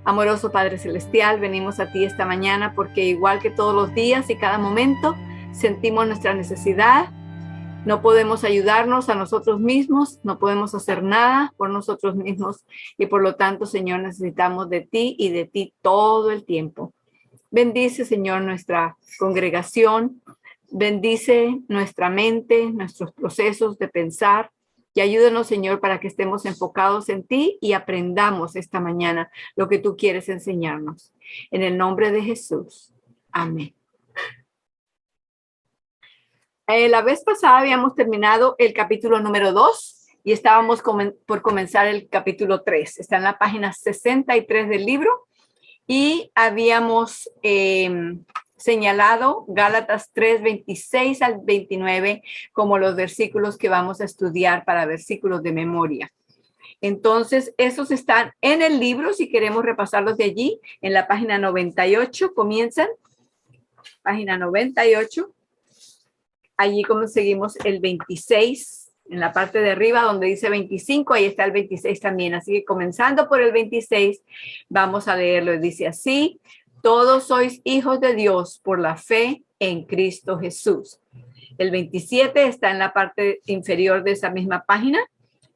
Amoroso Padre Celestial, venimos a ti esta mañana porque igual que todos los días y cada momento sentimos nuestra necesidad. No podemos ayudarnos a nosotros mismos, no podemos hacer nada por nosotros mismos y por lo tanto, Señor, necesitamos de ti y de ti todo el tiempo. Bendice, Señor, nuestra congregación, bendice nuestra mente, nuestros procesos de pensar y ayúdanos, Señor, para que estemos enfocados en ti y aprendamos esta mañana lo que tú quieres enseñarnos. En el nombre de Jesús. Amén. La vez pasada habíamos terminado el capítulo número 2 y estábamos por comenzar el capítulo 3. Está en la página 63 del libro y habíamos señalado Gálatas 3, 26 al 29 como los versículos que vamos a estudiar para versículos de memoria. Entonces, esos están en el libro, si queremos repasarlos de allí, en la página 98, comienzan, página 98. Allí conseguimos el 26, en la parte de arriba donde dice 25, ahí está el 26 también. Así que comenzando por el 26, vamos a leerlo. Dice así: todos sois hijos de Dios por la fe en Cristo Jesús. El 27 está en la parte inferior de esa misma página.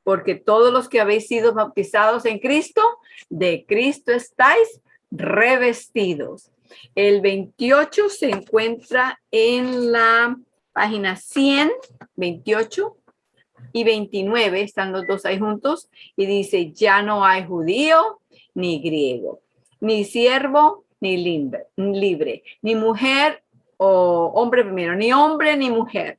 Porque todos los que habéis sido bautizados en Cristo, de Cristo estáis revestidos. El 28 se encuentra en la página 100, 28 y 29, están los dos ahí juntos, y dice: ya no hay judío ni griego, ni siervo ni libre, ni mujer o hombre primero, ni hombre ni mujer,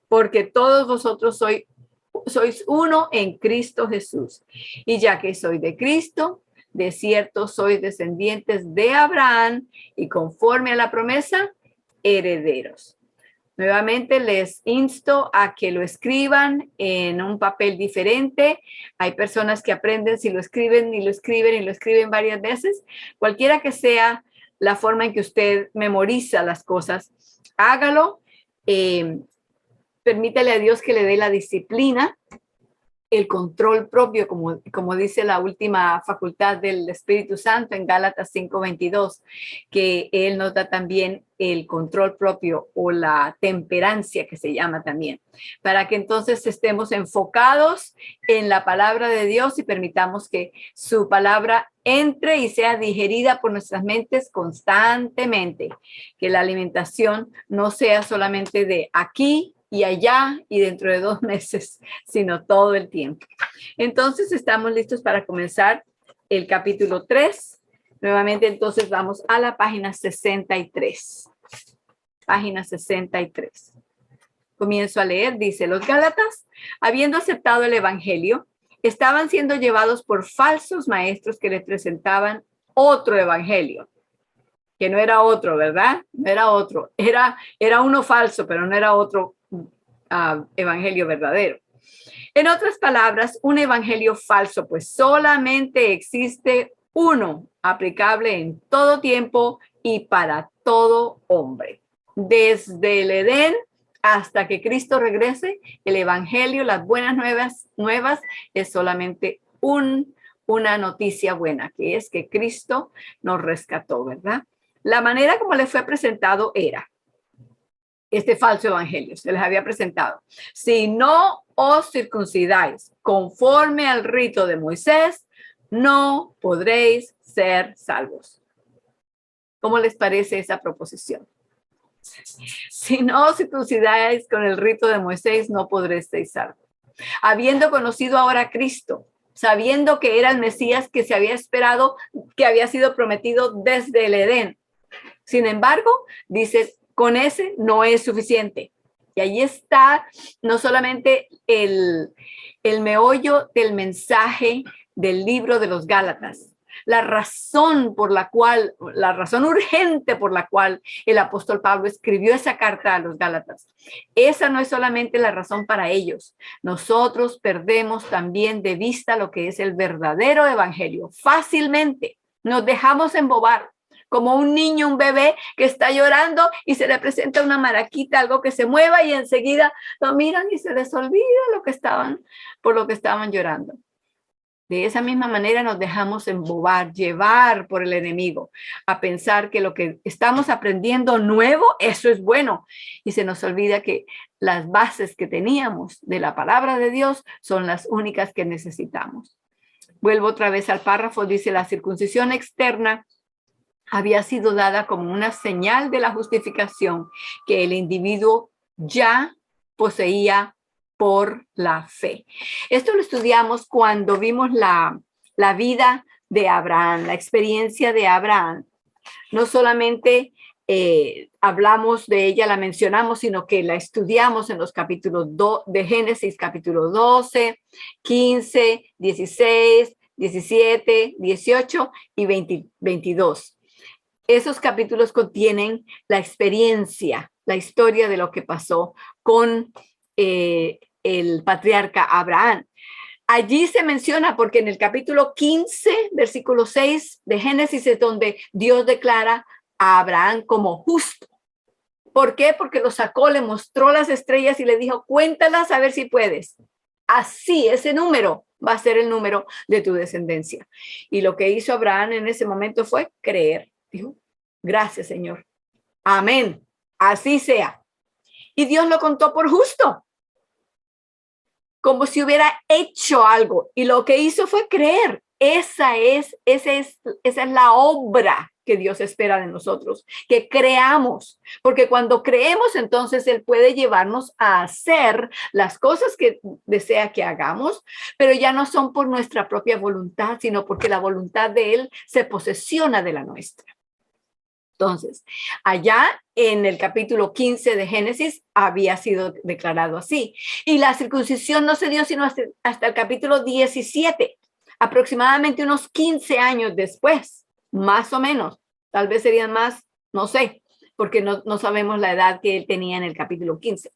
porque todos vosotros sois uno en Cristo Jesús. Y ya que soy de Cristo, de cierto sois descendientes de Abraham y conforme a la promesa, herederos. Nuevamente les insto a que lo escriban en un papel diferente. Hay personas que aprenden si lo escriben y lo escriben y lo escriben varias veces. Cualquiera que sea la forma en que usted memoriza las cosas, hágalo. Permítale a Dios que le dé la disciplina, el control propio, como dice la última facultad del Espíritu Santo en Gálatas 5:22, que Él nos da también el control propio o la temperancia, que se llama también, para que entonces estemos enfocados en la palabra de Dios y permitamos que su palabra entre y sea digerida por nuestras mentes constantemente, que la alimentación no sea solamente de aquí y allá y dentro de 2 meses, sino todo el tiempo. Entonces, estamos listos para comenzar el capítulo 3. Nuevamente, entonces, vamos a la página 63. Página 63. Comienzo a leer, dice: los Gálatas, habiendo aceptado el evangelio, estaban siendo llevados por falsos maestros que les presentaban otro evangelio, que no era otro, ¿verdad? No era otro, era uno falso, pero no era otro evangelio verdadero. En otras palabras, un evangelio falso, pues solamente existe uno aplicable en todo tiempo y para todo hombre. Desde el Edén hasta que Cristo regrese, el evangelio, las buenas nuevas es solamente una noticia buena, que es que Cristo nos rescató, ¿verdad? La manera como le fue presentado era este falso evangelio, se les había presentado: si no os circuncidáis conforme al rito de Moisés, no podréis ser salvos. ¿Cómo les parece esa proposición? Si no os circuncidáis con el rito de Moisés, no podréis ser salvos. Habiendo conocido ahora a Cristo, sabiendo que era el Mesías que se había esperado, que había sido prometido desde el Edén. Sin embargo, dice, con ese no es suficiente. Y ahí está no solamente el meollo del mensaje del libro de los Gálatas, la razón urgente por la cual el apóstol Pablo escribió esa carta a los Gálatas. Esa no es solamente la razón para ellos. Nosotros perdemos también de vista lo que es el verdadero evangelio. Fácilmente nos dejamos embobar, como un niño, un bebé que está llorando y se le presenta una maraquita, algo que se mueva y enseguida lo miran y se les olvida por lo que estaban llorando. De esa misma manera nos dejamos embobar, llevar por el enemigo, a pensar que lo que estamos aprendiendo nuevo, eso es bueno. Y se nos olvida que las bases que teníamos de la palabra de Dios son las únicas que necesitamos. Vuelvo otra vez al párrafo, dice: la circuncisión externa había sido dada como una señal de la justificación que el individuo ya poseía por la fe. Esto lo estudiamos cuando vimos la vida de Abraham, la experiencia de Abraham. No solamente hablamos de ella, la mencionamos, sino que la estudiamos en los capítulos de Génesis, capítulo 12, 15, 16, 17, 18 y 22. Esos capítulos contienen la experiencia, la historia de lo que pasó con el patriarca Abraham. Allí se menciona, porque en el capítulo 15, versículo 6 de Génesis, es donde Dios declara a Abraham como justo. ¿Por qué? Porque lo sacó, le mostró las estrellas y le dijo: cuéntalas a ver si puedes. Así, ese número va a ser el número de tu descendencia. Y lo que hizo Abraham en ese momento fue creer. Dijo: gracias, Señor. Amén. Así sea. Y Dios lo contó por justo, como si hubiera hecho algo. Y lo que hizo fue creer. Esa es la obra que Dios espera de nosotros, que creamos, porque cuando creemos, entonces Él puede llevarnos a hacer las cosas que desea que hagamos, pero ya no son por nuestra propia voluntad, sino porque la voluntad de Él se posesiona de la nuestra. Entonces, allá en el capítulo 15 de Génesis había sido declarado así. Y la circuncisión no se dio sino hasta el capítulo 17, aproximadamente unos 15 años después, más o menos. Tal vez serían más, no sé, porque no sabemos la edad que él tenía en el capítulo 15.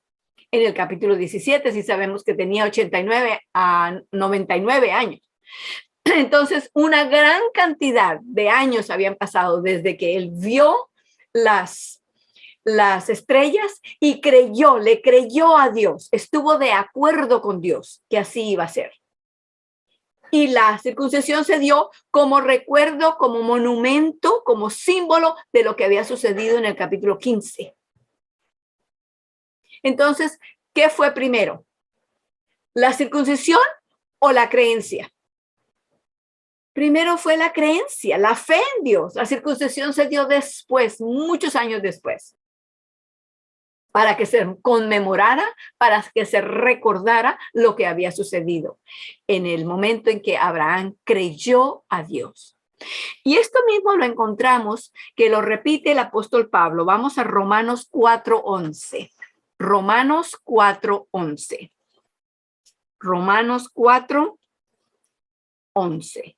En el capítulo 17 sí sabemos que tenía 89 a 99 años. Entonces, una gran cantidad de años habían pasado desde que él vio las estrellas y le creyó a Dios, estuvo de acuerdo con Dios que así iba a ser. Y la circuncisión se dio como recuerdo, como monumento, como símbolo de lo que había sucedido en el capítulo 15. Entonces, ¿qué fue primero? ¿La circuncisión o la creencia? Primero fue la creencia, la fe en Dios. La circuncisión se dio después, muchos años después, para que se conmemorara, para que se recordara lo que había sucedido en el momento en que Abraham creyó a Dios. Y esto mismo lo encontramos, que lo repite el apóstol Pablo. Vamos a Romanos 4:11. Romanos 4:11. Romanos 4:11.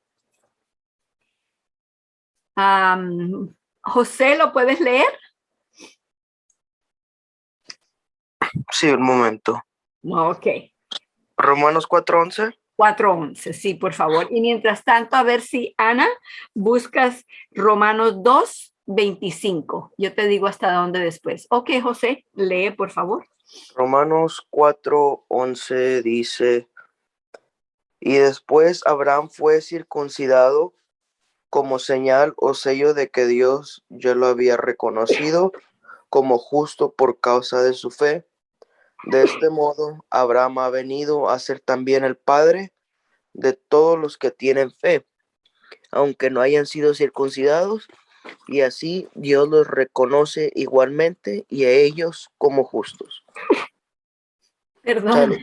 José, ¿lo puedes leer? Sí, un momento. Ok. Romanos 4:11. 4:11, sí, por favor. Y mientras tanto, a ver si, Ana, buscas Romanos 2:25. Yo te digo hasta dónde después. Ok, José, lee, por favor. Romanos 4:11 dice: y después Abraham fue circuncidado como señal o sello de que Dios ya lo había reconocido como justo por causa de su fe. De este modo, Abraham ha venido a ser también el padre de todos los que tienen fe, aunque no hayan sido circuncidados, y así Dios los reconoce igualmente y a ellos como justos. Perdón. Salud.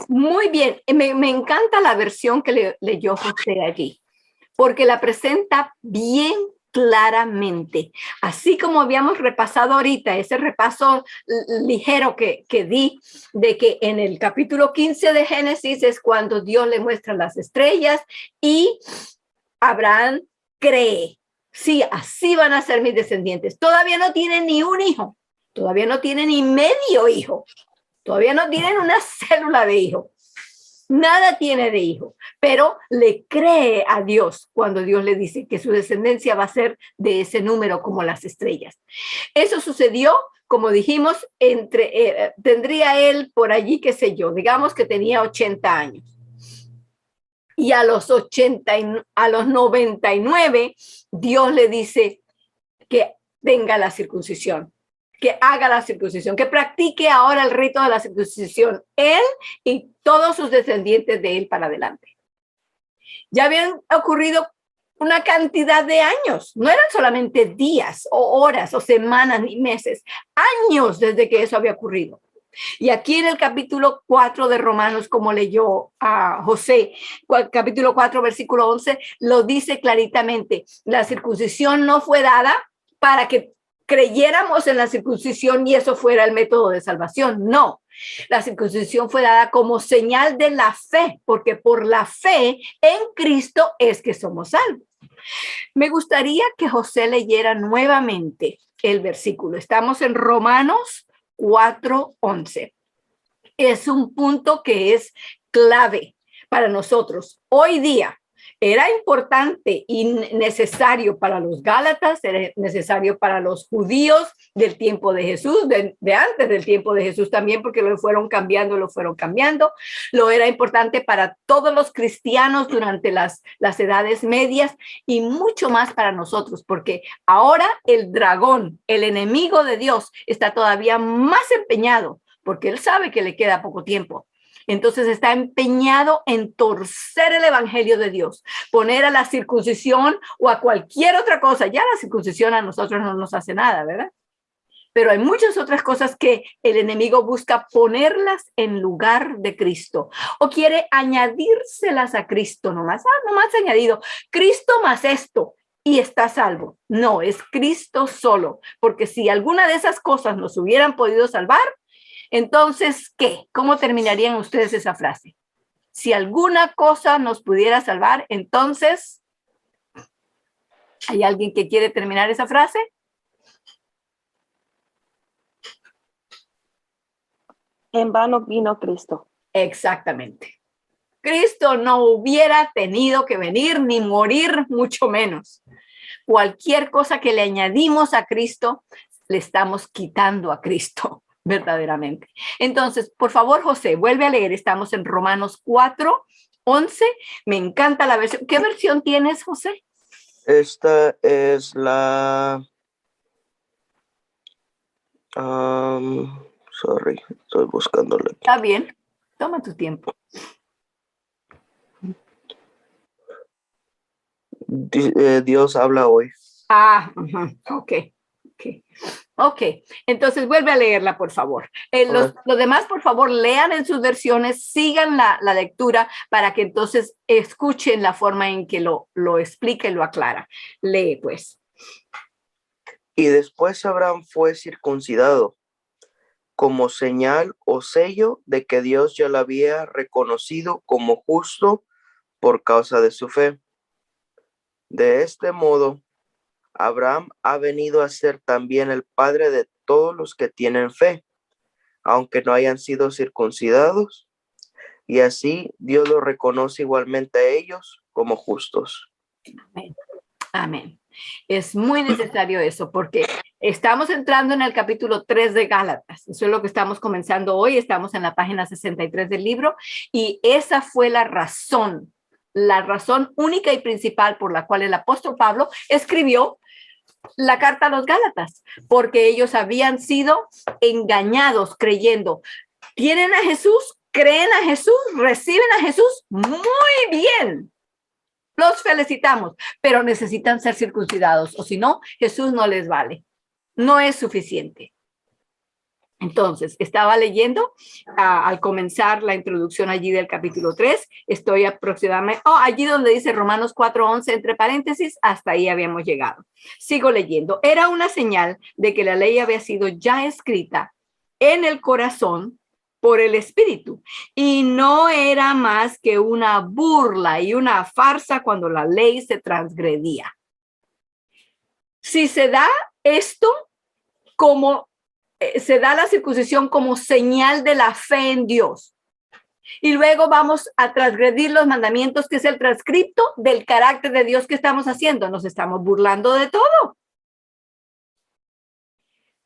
Muy bien. Me encanta la versión que leyó José allí, porque la presenta bien claramente. Así como habíamos repasado ahorita, ese repaso ligero que di, de que en el capítulo 15 de Génesis es cuando Dios le muestra las estrellas y Abraham cree. Sí, así van a ser mis descendientes. Todavía no tienen ni un hijo, todavía no tienen ni medio hijo, todavía no tienen una célula de hijo. Nada tiene de hijo, pero le cree a Dios cuando Dios le dice que su descendencia va a ser de ese número como las estrellas. Eso sucedió, como dijimos, tendría él por allí, qué sé yo, digamos que tenía 80 años. Y a los 99, Dios le dice que tenga la circuncisión, que haga la circuncisión, que practique ahora el rito de la circuncisión, él y todos sus descendientes de él para adelante. Ya habían ocurrido una cantidad de años, no eran solamente días o horas o semanas ni meses, años desde que eso había ocurrido. Y aquí en el capítulo 4 de Romanos, como leyó a José, capítulo 4, versículo 11, lo dice claritamente. La circuncisión no fue dada para que creyéramos en la circuncisión y eso fuera el método de salvación. No, la circuncisión fue dada como señal de la fe, porque por la fe en Cristo es que somos salvos. Me gustaría que José leyera nuevamente el versículo. Estamos en Romanos 4:11. Es un punto que es clave para nosotros. Hoy día era importante y necesario para los gálatas, era necesario para los judíos del tiempo de Jesús, de antes del tiempo de Jesús también, porque lo fueron cambiando. Lo era importante para todos los cristianos durante las edades medias y mucho más para nosotros, porque ahora el dragón, el enemigo de Dios, está todavía más empeñado, porque él sabe que le queda poco tiempo. Entonces está empeñado en torcer el evangelio de Dios, poner a la circuncisión o a cualquier otra cosa. Ya la circuncisión a nosotros no nos hace nada, ¿verdad? Pero hay muchas otras cosas que el enemigo busca ponerlas en lugar de Cristo o quiere añadírselas a Cristo nomás. Nomás añadido, Cristo más esto y está salvo. No, es Cristo solo, porque si alguna de esas cosas nos hubieran podido salvar, entonces, ¿qué? ¿Cómo terminarían ustedes esa frase? Si alguna cosa nos pudiera salvar, entonces, ¿hay alguien que quiere terminar esa frase? En vano vino Cristo. Exactamente. Cristo no hubiera tenido que venir ni morir, mucho menos. Cualquier cosa que le añadimos a Cristo, le estamos quitando a Cristo, verdaderamente. Entonces, por favor, José, vuelve a leer. Estamos en Romanos 4:11. Me encanta la versión. ¿Qué versión tienes, José? Esta es la... sorry, estoy buscándola. Está bien, toma tu tiempo. Dios habla hoy. Ok. Entonces vuelve a leerla, por favor. Los demás, por favor, lean en sus versiones, sigan la lectura para que entonces escuchen la forma en que lo explica y lo aclara. Lee, pues. Y después Abraham fue circuncidado como señal o sello de que Dios ya lo había reconocido como justo por causa de su fe. De este modo, Abraham ha venido a ser también el padre de todos los que tienen fe, aunque no hayan sido circuncidados, y así Dios los reconoce igualmente a ellos como justos. Amén. Amén. Es muy necesario eso porque estamos entrando en el capítulo 3 de Gálatas. Eso es lo que estamos comenzando hoy. Estamos en la página 63 del libro y esa fue la razón única y principal por la cual el apóstol Pablo escribió la carta a los Gálatas, porque ellos habían sido engañados creyendo. ¿Tienen a Jesús? ¿Creen a Jesús? ¿Reciben a Jesús? Muy bien. Los felicitamos, pero necesitan ser circuncidados o si no, Jesús no les vale. No es suficiente. Entonces, estaba leyendo al comenzar la introducción allí del capítulo 3, estoy aproximadamente, allí donde dice Romanos 4:11, entre paréntesis, hasta ahí habíamos llegado. Sigo leyendo. Era una señal de que la ley había sido ya escrita en el corazón por el Espíritu y no era más que una burla y una farsa cuando la ley se transgredía. Si se da esto como se da la circuncisión como señal de la fe en Dios. Y luego vamos a transgredir los mandamientos, que es el transcripto del carácter de Dios que estamos haciendo. Nos estamos burlando de todo.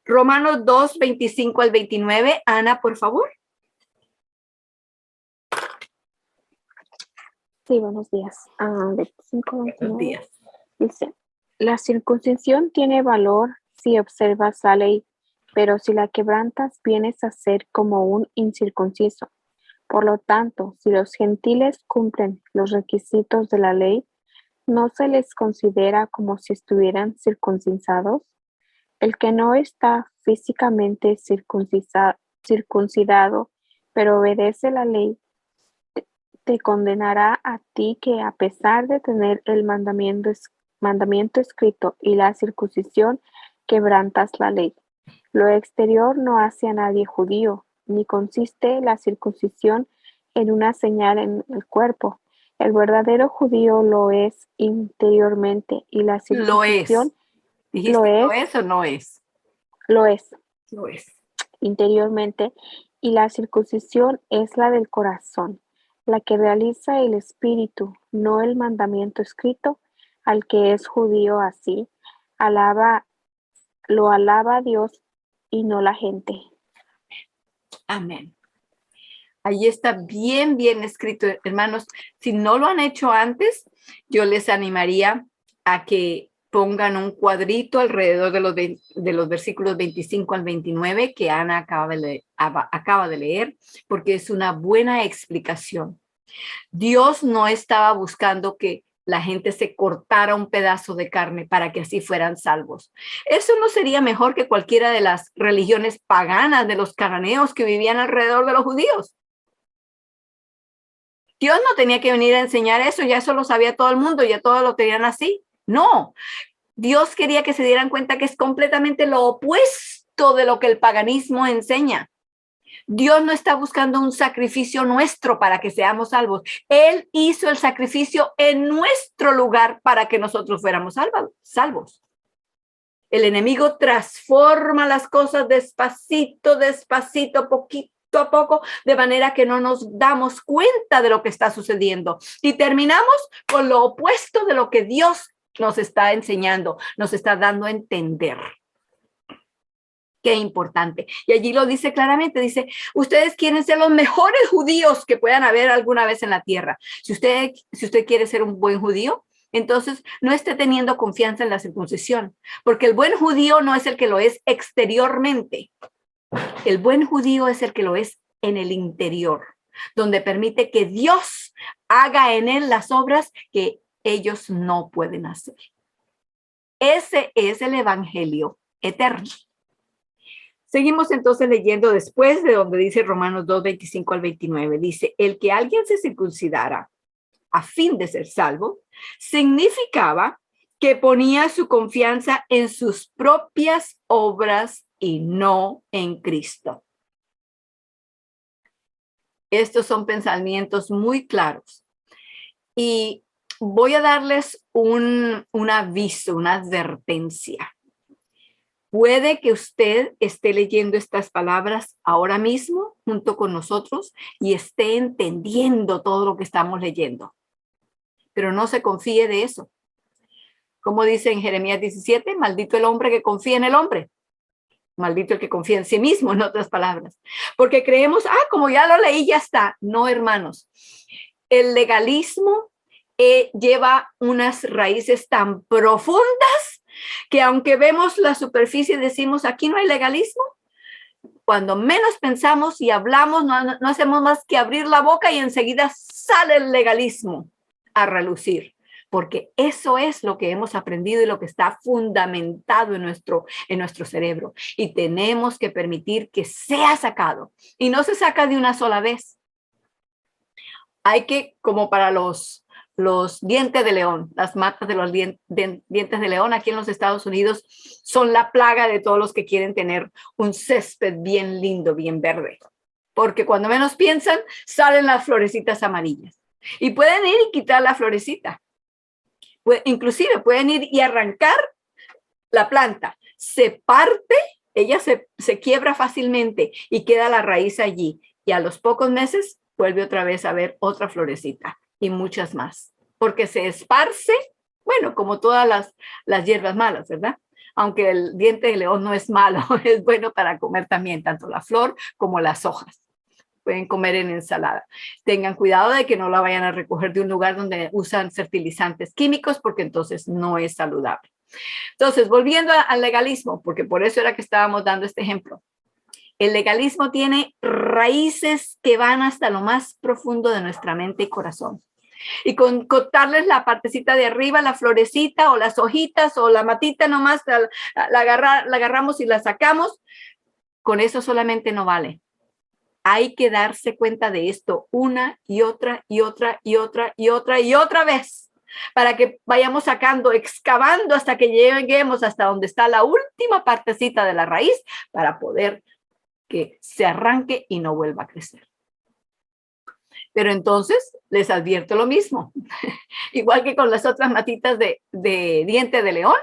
Romanos 2:25 al 29. Ana, por favor. Sí, buenos días. 25, Buenos 29. días. Dice, la circuncisión tiene valor si observas la ley, pero si la quebrantas vienes a ser como un incircunciso. Por lo tanto, si los gentiles cumplen los requisitos de la ley, ¿no se les considera como si estuvieran circuncidados? El que no está físicamente circuncidado, pero obedece la ley, te condenará a ti que a pesar de tener el mandamiento escrito y la circuncisión, quebrantas la ley. Lo exterior no hace a nadie judío, ni consiste la circuncisión en una señal en el cuerpo. El verdadero judío lo es interiormente y la Lo es. circuncisión lo ¿Dijiste lo es, es o no es? lo es Lo es. interiormente y la circuncisión es la del corazón, la que realiza el espíritu, no el mandamiento escrito. Al que es judío así, lo alaba Dios y no la gente. Amén. Ahí está bien, bien escrito, hermanos. Si no lo han hecho antes, yo les animaría a que pongan un cuadrito alrededor de los versículos 25 al 29 que Ana acaba de leer, porque es una buena explicación. Dios no estaba buscando que la gente se cortara un pedazo de carne para que así fueran salvos. Eso no sería mejor que cualquiera de las religiones paganas de los cananeos que vivían alrededor de los judíos. Dios no tenía que venir a enseñar eso, ya eso lo sabía todo el mundo, ya todos lo tenían así. No, Dios quería que se dieran cuenta que es completamente lo opuesto de lo que el paganismo enseña. Dios no está buscando un sacrificio nuestro para que seamos salvos. Él hizo el sacrificio en nuestro lugar para que nosotros fuéramos salvos. El enemigo transforma las cosas despacito, despacito, poquito a poco, de manera que no nos damos cuenta de lo que está sucediendo. Y terminamos con lo opuesto de lo que Dios nos está enseñando, nos está dando a entender. Qué importante. Y allí lo dice claramente, dice, ustedes quieren ser los mejores judíos que puedan haber alguna vez en la tierra. Si usted quiere ser un buen judío, entonces no esté teniendo confianza en la circuncisión, porque el buen judío no es el que lo es exteriormente. El buen judío es el que lo es en el interior, donde permite que Dios haga en él las obras que ellos no pueden hacer. Ese es el evangelio eterno. Seguimos entonces leyendo después de donde dice Romanos 2, 25 al 29. Dice, el que alguien se circuncidara a fin de ser salvo, significaba que ponía su confianza en sus propias obras y no en Cristo. Estos son pensamientos muy claros. Y voy a darles un aviso, una advertencia. Puede que usted esté leyendo estas palabras ahora mismo junto con nosotros y esté entendiendo todo lo que estamos leyendo. Pero no se confíe de eso. Como dice en Jeremías 17, maldito el hombre que confía en el hombre. Maldito el que confía en sí mismo, en otras palabras. Porque creemos, como ya lo leí, ya está. No, hermanos. El legalismo lleva unas raíces tan profundas que aunque vemos la superficie y decimos, aquí no hay legalismo, cuando menos pensamos y hablamos, no hacemos más que abrir la boca y enseguida sale el legalismo a relucir, porque eso es lo que hemos aprendido y lo que está fundamentado en nuestro cerebro. Y tenemos que permitir que sea sacado. Y no se saca de una sola vez. Hay que, como para los dientes de león, las matas de los dientes de león aquí en los Estados Unidos son la plaga de todos los que quieren tener un césped bien lindo, bien verde. Porque cuando menos piensan, salen las florecitas amarillas. Y pueden ir y quitar la florecita. Inclusive pueden ir y arrancar la planta. Se parte, ella se quiebra fácilmente y queda la raíz allí. Y a los pocos meses vuelve otra vez a ver otra florecita y muchas más. Porque se esparce, bueno, como todas las hierbas malas, ¿verdad? Aunque el diente de león no es malo, es bueno para comer también, tanto la flor como las hojas. pueden comer en ensalada. Tengan cuidado de que no la vayan a recoger de un lugar donde usan fertilizantes químicos, porque entonces no es saludable. Entonces, volviendo al legalismo, porque por eso era que estábamos dando este ejemplo. El legalismo tiene raíces que van hasta lo más profundo de nuestra mente y corazón. Y con cortarles la partecita de arriba, la florecita o las hojitas o la matita nomás, la agarramos y la sacamos, con eso solamente no vale. Hay que darse cuenta de esto una y otra y otra y otra y otra y otra vez, para que vayamos sacando, excavando hasta que lleguemos hasta donde está la última partecita de la raíz, para poder que se arranque y no vuelva a crecer. Pero entonces les advierto lo mismo, igual que con las otras matitas de diente de león.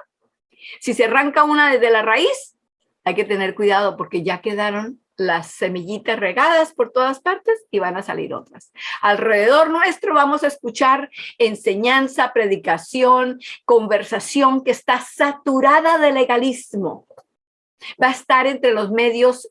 Si se arranca una desde la raíz, hay que tener cuidado porque ya quedaron las semillitas regadas por todas partes y van a salir otras. Alrededor nuestro vamos a escuchar enseñanza, predicación, conversación que está saturada de legalismo. Va a estar entre los medios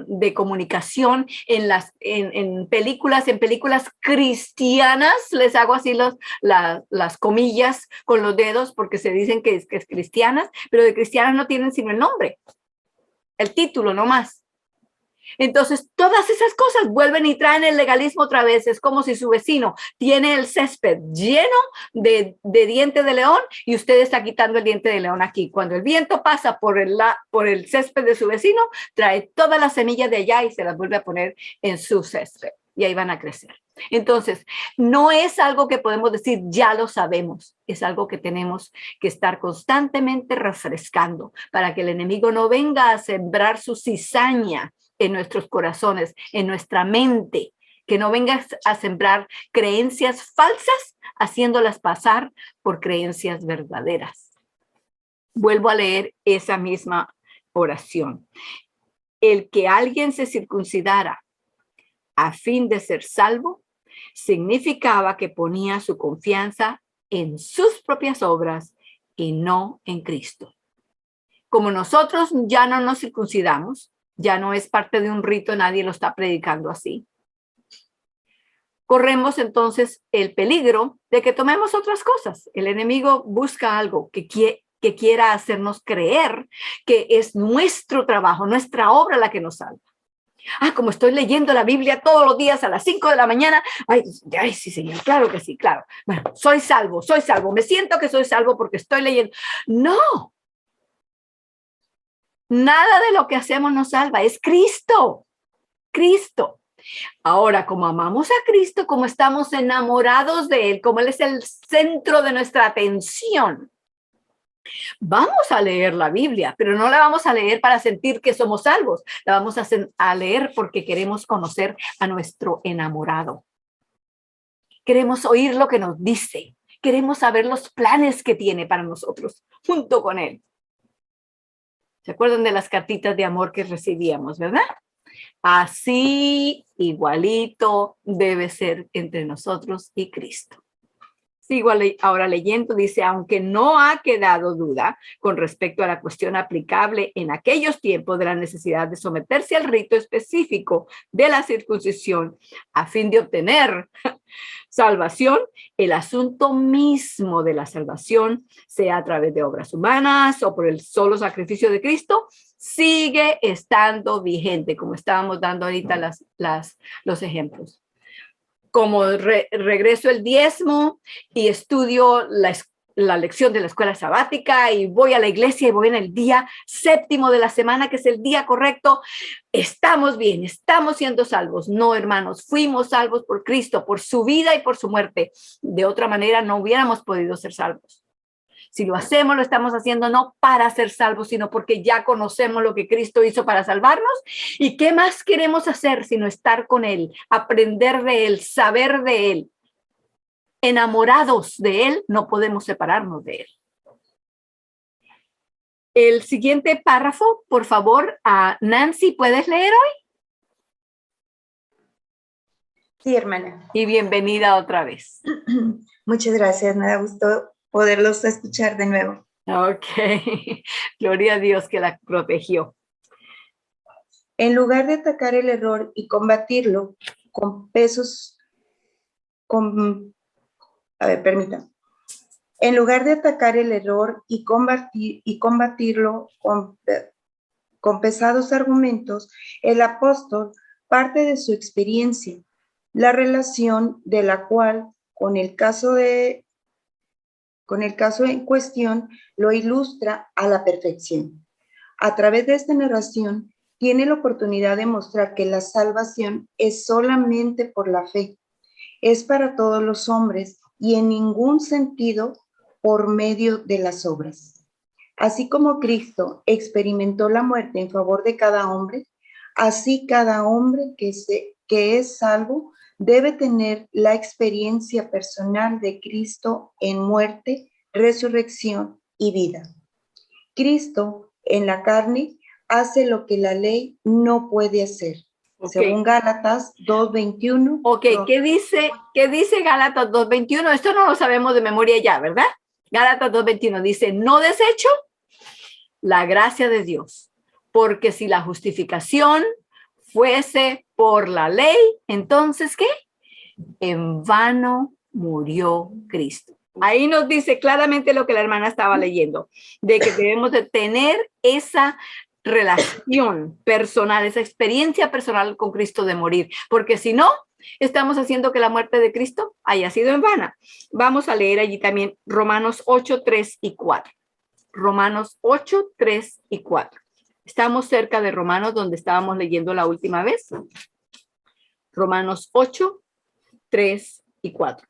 de comunicación, en películas cristianas. Les hago así las comillas con los dedos porque se dicen que es cristianas, pero de cristianas no tienen sino el nombre, el título nomás. Entonces, todas esas cosas vuelven y traen el legalismo otra vez. Es como si su vecino tiene el césped lleno de diente de león y usted está quitando el diente de león aquí. Cuando el viento pasa por el césped de su vecino, trae todas las semillas de allá y se las vuelve a poner en su césped. Y ahí van a crecer. Entonces, no es algo que podemos decir, ya lo sabemos. Es algo que tenemos que estar constantemente refrescando para que el enemigo no venga a sembrar su cizaña en nuestros corazones, en nuestra mente, que no vengas a sembrar creencias falsas, haciéndolas pasar por creencias verdaderas. Vuelvo a leer esa misma oración. El que alguien se circuncidara a fin de ser salvo, significaba que ponía su confianza en sus propias obras y no en Cristo. Como nosotros ya no nos circuncidamos, ya no es parte de un rito, nadie lo está predicando así. Corremos entonces el peligro de que tomemos otras cosas. El enemigo busca algo que quiera hacernos creer que es nuestro trabajo, nuestra obra la que nos salva. Como estoy leyendo la Biblia todos los días a las 5 de la mañana. Ay, sí, señor, claro que sí, claro. Bueno, soy salvo. Me siento que soy salvo porque estoy leyendo. No. Nada de lo que hacemos nos salva, es Cristo. Cristo. Ahora, como amamos a Cristo, como estamos enamorados de Él, como Él es el centro de nuestra atención, vamos a leer la Biblia, pero no la vamos a leer para sentir que somos salvos. La vamos a leer porque queremos conocer a nuestro enamorado. Queremos oír lo que nos dice. Queremos saber los planes que tiene para nosotros junto con Él. ¿Se acuerdan de las cartitas de amor que recibíamos, verdad? Así, igualito, debe ser entre nosotros y Cristo. Sigo ahora leyendo, dice, aunque no ha quedado duda con respecto a la cuestión aplicable en aquellos tiempos de la necesidad de someterse al rito específico de la circuncisión a fin de obtener salvación, el asunto mismo de la salvación, sea a través de obras humanas o por el solo sacrificio de Cristo, sigue estando vigente, como estábamos dando ahorita los ejemplos. Como regreso el diezmo y estudio la lección de la escuela sabática y voy a la iglesia y voy en el día 7º de la semana, que es el día correcto, estamos bien, estamos siendo salvos. No, hermanos, fuimos salvos por Cristo, por su vida y por su muerte. De otra manera no hubiéramos podido ser salvos. Si lo hacemos, lo estamos haciendo no para ser salvos, sino porque ya conocemos lo que Cristo hizo para salvarnos. ¿Y qué más queremos hacer sino estar con Él, aprender de Él, saber de Él? Enamorados de Él, no podemos separarnos de Él. El siguiente párrafo, por favor, Nancy, ¿puedes leer hoy? Sí, hermana. Y bienvenida otra vez. Muchas gracias, me da gusto poderlos escuchar de nuevo. Ok, gloria a Dios que la protegió. En lugar de atacar el error y combatirlo con pesos, permítanme. En lugar de atacar el error y combatirlo con pesados argumentos, el apóstol parte de su experiencia, la relación de la cual con el caso en cuestión lo ilustra a la perfección. A través de esta narración, tiene la oportunidad de mostrar que la salvación es solamente por la fe, es para todos los hombres y en ningún sentido por medio de las obras. Así como Cristo experimentó la muerte en favor de cada hombre, así cada hombre que es salvo debe tener la experiencia personal de Cristo en muerte, resurrección y vida. Cristo en la carne hace lo que la ley no puede hacer. Okay. Según Gálatas 2:21. Ok, ¿qué dice Gálatas 2:21? Esto no lo sabemos de memoria ya, ¿verdad? Gálatas 2:21 dice, no desecho la gracia de Dios, porque si la justificación fuese por la ley, entonces, ¿qué? En vano murió Cristo. Ahí nos dice claramente lo que la hermana estaba leyendo, de que debemos de tener esa relación personal, esa experiencia personal con Cristo de morir, porque si no, estamos haciendo que la muerte de Cristo haya sido en vano. Vamos a leer allí también Romanos 8:3-4. Romanos 8:3-4. Estamos cerca de Romanos, donde estábamos leyendo la última vez. Romanos 8:3-4.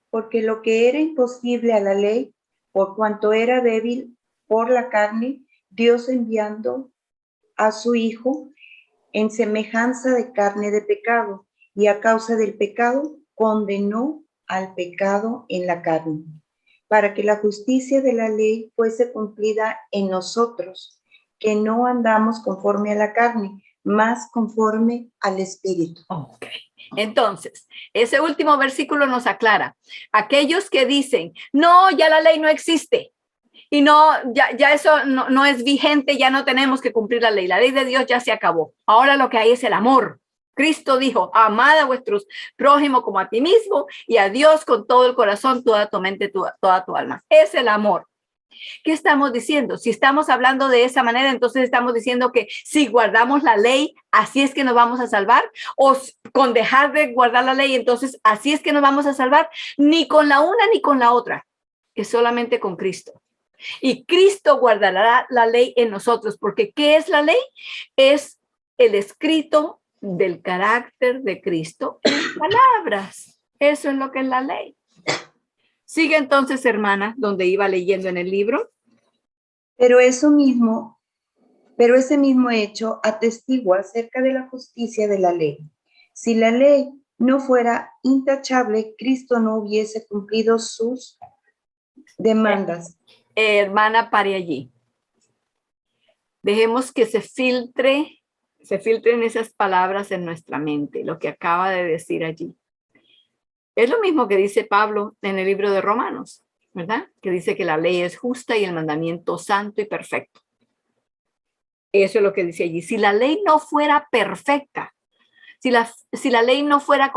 Porque lo que era imposible a la ley, por cuanto era débil por la carne, Dios enviando a su Hijo en semejanza de carne de pecado, y a causa del pecado condenó al pecado en la carne, para que la justicia de la ley fuese cumplida en nosotros, que no andamos conforme a la carne, más conforme al Espíritu. Ok. Entonces, ese último versículo nos aclara. Aquellos que dicen, no, ya la ley no existe y no, ya eso no es vigente, ya no tenemos que cumplir la ley de Dios ya se acabó. Ahora lo que hay es el amor. Cristo dijo, amad a vuestros prójimos como a ti mismo y a Dios con todo el corazón, toda tu mente, toda tu alma. Es el amor. ¿Qué estamos diciendo? Si estamos hablando de esa manera, entonces estamos diciendo que si guardamos la ley, así es que nos vamos a salvar, o con dejar de guardar la ley, entonces así es que nos vamos a salvar, ni con la una ni con la otra, es solamente con Cristo. Y Cristo guardará la ley en nosotros, porque ¿qué es la ley? Es el escrito del carácter de Cristo en palabras. Eso es lo que es la ley. Sigue entonces, hermana, donde iba leyendo en el libro. Pero ese mismo hecho atestigua acerca de la justicia de la ley. Si la ley no fuera intachable, Cristo no hubiese cumplido sus demandas. Hermana, pare allí. Dejemos que se filtren esas palabras en nuestra mente, lo que acaba de decir allí. Es lo mismo que dice Pablo en el libro de Romanos, ¿verdad? Que dice que la ley es justa y el mandamiento santo y perfecto. Eso es lo que dice allí. Si la ley no fuera perfecta, si la ley no fuera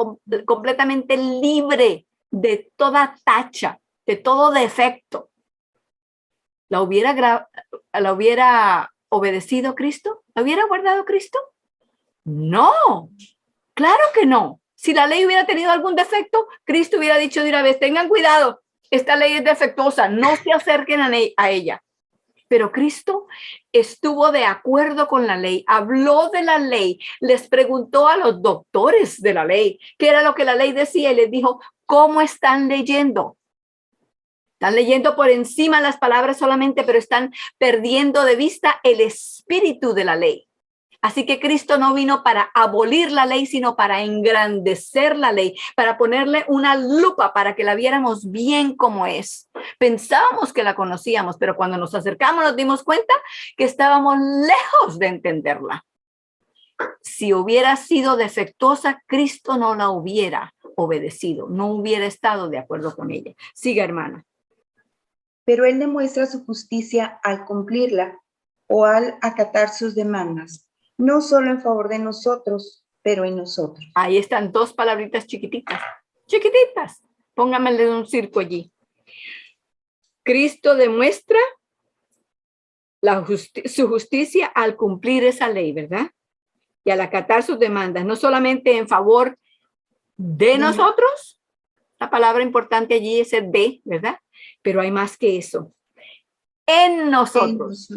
completamente libre de toda tacha, de todo defecto, ¿la hubiera obedecido Cristo? ¿La hubiera guardado Cristo? No, claro que no. Si la ley hubiera tenido algún defecto, Cristo hubiera dicho de una vez, tengan cuidado, esta ley es defectuosa, no se acerquen a ella. Pero Cristo estuvo de acuerdo con la ley, habló de la ley, les preguntó a los doctores de la ley qué era lo que la ley decía y les dijo, ¿cómo están leyendo? Están leyendo por encima las palabras solamente, pero están perdiendo de vista el espíritu de la ley. Así que Cristo no vino para abolir la ley, sino para engrandecer la ley, para ponerle una lupa para que la viéramos bien como es. Pensábamos que la conocíamos, pero cuando nos acercamos nos dimos cuenta que estábamos lejos de entenderla. Si hubiera sido defectuosa, Cristo no la hubiera obedecido, no hubiera estado de acuerdo con ella. Siga, hermana. Pero Él demuestra su justicia al cumplirla o al acatar sus demandas. no solo en favor de nosotros, pero en nosotros. Ahí están dos palabritas chiquititas, chiquititas. Pónganmele un circo allí. Cristo demuestra su justicia al cumplir esa ley, ¿verdad? Y al acatar sus demandas, no solamente en favor de nosotros, la palabra importante allí es el de, ¿verdad? Pero hay más que eso. En nosotros.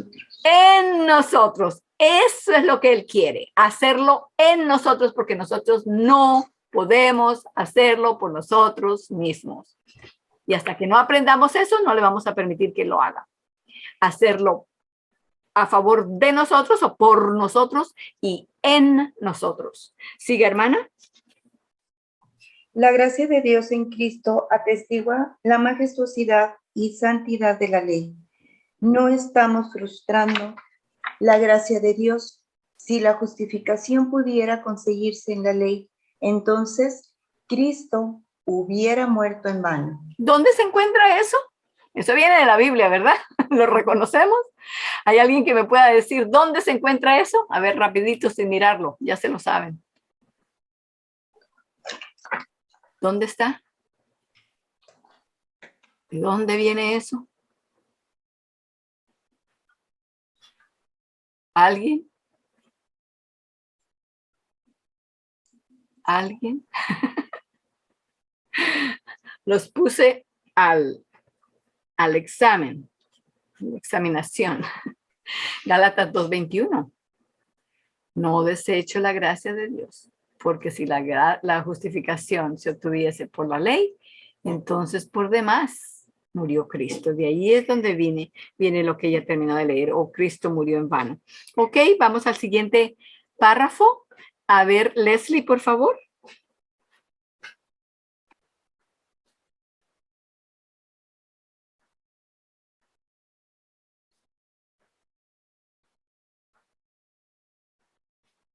En nosotros. Eso es lo que Él quiere, hacerlo en nosotros, porque nosotros no podemos hacerlo por nosotros mismos. Y hasta que no aprendamos eso, no le vamos a permitir que lo haga. Hacerlo a favor de nosotros o por nosotros y en nosotros. ¿Sigue, hermana? La gracia de Dios en Cristo atestigua la majestuosidad y santidad de la ley. No estamos frustrando la gracia de Dios. Si la justificación pudiera conseguirse en la ley, entonces Cristo hubiera muerto en vano. ¿Dónde se encuentra eso? Eso viene de la Biblia, ¿verdad? ¿Lo reconocemos? ¿Hay alguien que me pueda decir dónde se encuentra eso? A ver, rapidito, sin mirarlo, ya se lo saben. ¿Dónde está? ¿De dónde viene eso? ¿Alguien? ¿Alguien? Los puse al examen, examinación. Gálatas 2:21. No desecho la gracia de Dios, porque si la justificación se obtuviese por la ley, entonces por demás murió Cristo. De ahí es donde viene lo que ella terminó de leer, o Cristo murió en vano. Ok, vamos al siguiente párrafo. A ver, Leslie, por favor.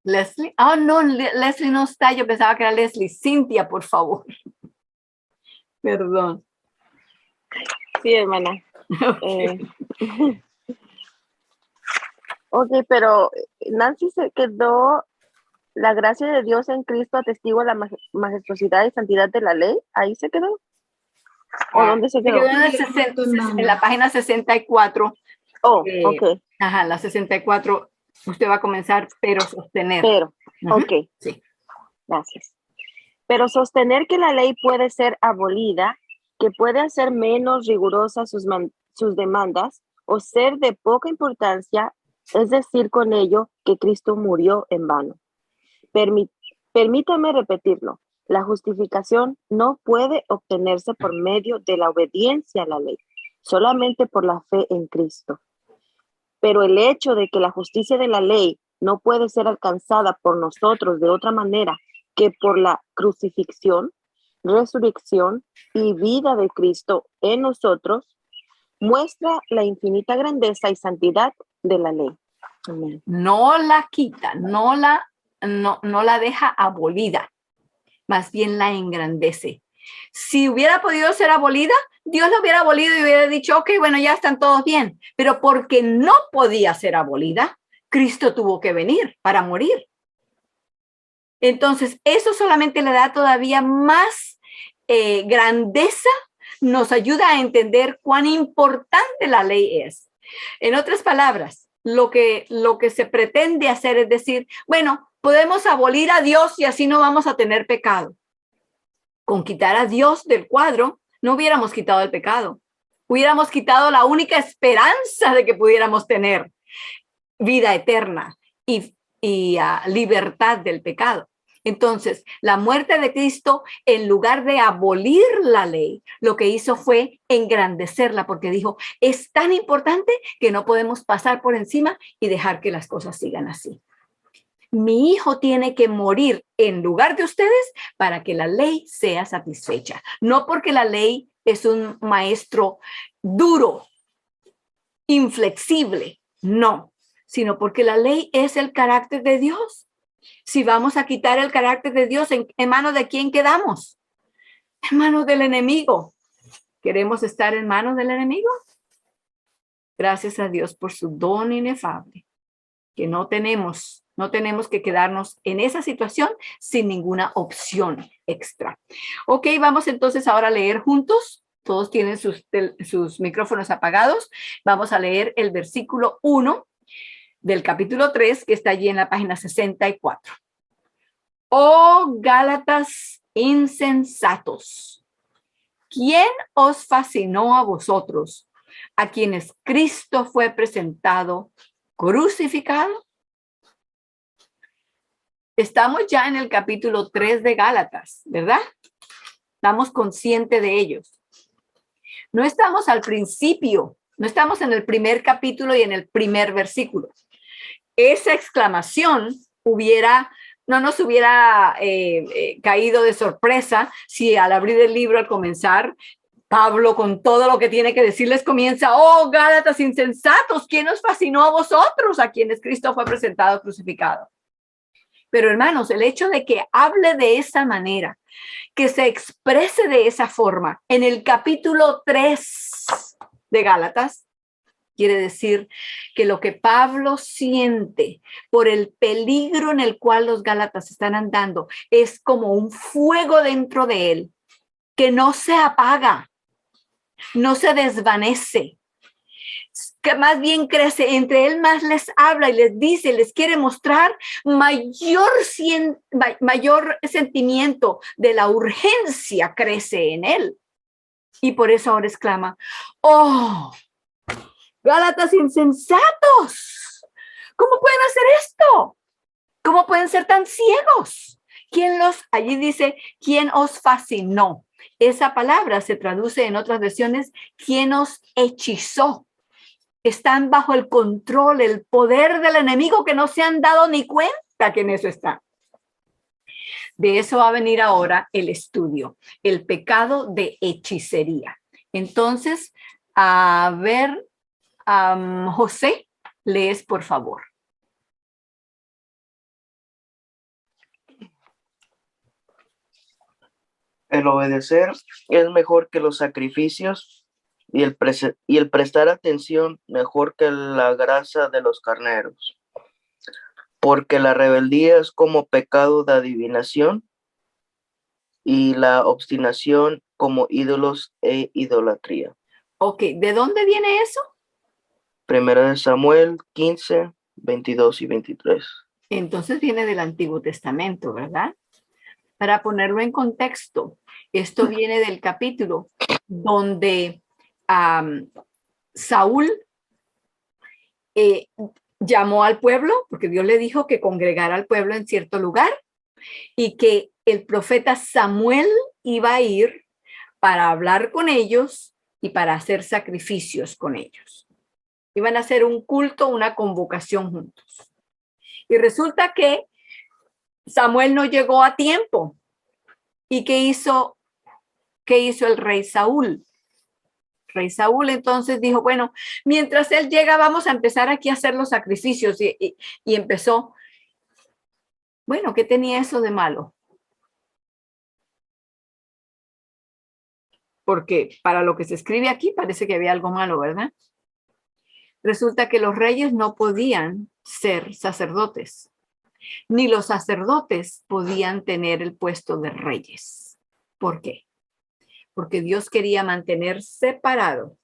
Leslie. Oh, no, Leslie no está. Yo pensaba que era Leslie. Cintia, por favor. Perdón. Sí, hermana. Okay. Ok, pero Nancy se quedó, la gracia de Dios en Cristo atestigua la majestuosidad y santidad de la ley. ¿Ahí se quedó? ¿O dónde se quedó? En la página 64. Oh, ok. Ajá, la 64. Usted va a comenzar, pero sostener. Pero, ok. Sí. Gracias. Pero sostener que la ley puede ser abolida, que puede hacer menos rigurosas sus demandas o ser de poca importancia, es decir con ello que Cristo murió en vano. Permítame repetirlo. La justificación no puede obtenerse por medio de la obediencia a la ley, solamente por la fe en Cristo. Pero el hecho de que la justicia de la ley no puede ser alcanzada por nosotros de otra manera que por la crucifixión, resurrección y vida de Cristo en nosotros, muestra la infinita grandeza y santidad de la ley. Amén. No la quita, no la deja abolida, más bien la engrandece. Si hubiera podido ser abolida, Dios lo hubiera abolido y hubiera dicho, ok, bueno, ya están todos bien. Pero porque no podía ser abolida, Cristo tuvo que venir para morir. Entonces, eso solamente le da todavía más grandeza, nos ayuda a entender cuán importante la ley es. En otras palabras, lo que se pretende hacer es decir, bueno, podemos abolir a Dios y así no vamos a tener pecado. Con quitar a Dios del cuadro, no hubiéramos quitado el pecado. Hubiéramos quitado la única esperanza de que pudiéramos tener vida eterna y libertad del pecado. Entonces, la muerte de Cristo, en lugar de abolir la ley, lo que hizo fue engrandecerla, porque dijo, es tan importante que no podemos pasar por encima y dejar que las cosas sigan así. Mi hijo tiene que morir en lugar de ustedes para que la ley sea satisfecha. No porque la ley es un maestro duro, inflexible, no, sino porque la ley es el carácter de Dios. Si vamos a quitar el carácter de Dios, ¿en manos de quién quedamos? En manos del enemigo. ¿Queremos estar en manos del enemigo? Gracias a Dios por su don inefable, que no tenemos No tenemos que quedarnos en esa situación sin ninguna opción extra. Ok, vamos entonces ahora a leer juntos. Todos tienen sus micrófonos apagados. Vamos a leer el versículo 1 del capítulo 3, que está allí en la página 64. Oh Gálatas insensatos, ¿quién os fascinó a vosotros, a quienes Cristo fue presentado crucificado? Estamos ya en el capítulo 3 de Gálatas, ¿verdad? Estamos conscientes de ellos. No estamos al principio, no estamos en el primer capítulo y en el primer versículo. Esa exclamación no nos hubiera caído de sorpresa si al abrir el libro, al comenzar, Pablo, con todo lo que tiene que decirles, comienza: oh, Gálatas insensatos, ¿quién os fascinó a vosotros, a quienes Cristo fue presentado crucificado? Pero hermanos, el hecho de que hable de esa manera, que se exprese de esa forma en el capítulo 3 de Gálatas, quiere decir que lo que Pablo siente por el peligro en el cual los gálatas están andando es como un fuego dentro de él que no se apaga, no se desvanece, que más bien crece. Entre él más les habla y les dice, les quiere mostrar mayor sentimiento de la urgencia crece en él. Y por eso ahora exclama: oh, Gálatas insensatos, ¿cómo pueden hacer esto? ¿Cómo pueden ser tan ciegos? Allí dice, ¿quién os fascinó? Esa palabra se traduce en otras versiones, ¿quién os hechizó? Están bajo el control, el poder del enemigo, que no se han dado ni cuenta que en eso está. De eso va a venir ahora el estudio, el pecado de hechicería. Entonces, a ver, José, lees por favor. El obedecer es mejor que los sacrificios y el prestar atención mejor que la grasa de los carneros. Porque la rebeldía es como pecado de adivinación y la obstinación como ídolos e idolatría. Ok, ¿de dónde viene eso? Primera de Samuel 15, 22 y 23. Entonces viene del Antiguo Testamento, ¿verdad? Para ponerlo en contexto, esto viene del capítulo donde Saúl llamó al pueblo, porque Dios le dijo que congregara al pueblo en cierto lugar y que el profeta Samuel iba a ir para hablar con ellos y para hacer sacrificios con ellos. Iban a hacer un culto, una convocación juntos. Y resulta que Samuel no llegó a tiempo. ¿Y qué hizo el rey Saúl? Rey Saúl entonces dijo, bueno, mientras él llega, vamos a empezar aquí a hacer los sacrificios. Y empezó. Bueno, ¿qué tenía eso de malo? Porque para lo que se escribe aquí parece que había algo malo, ¿verdad? Resulta que los reyes no podían ser sacerdotes, ni los sacerdotes podían tener el puesto de reyes. ¿Por qué? Porque Dios quería mantener separado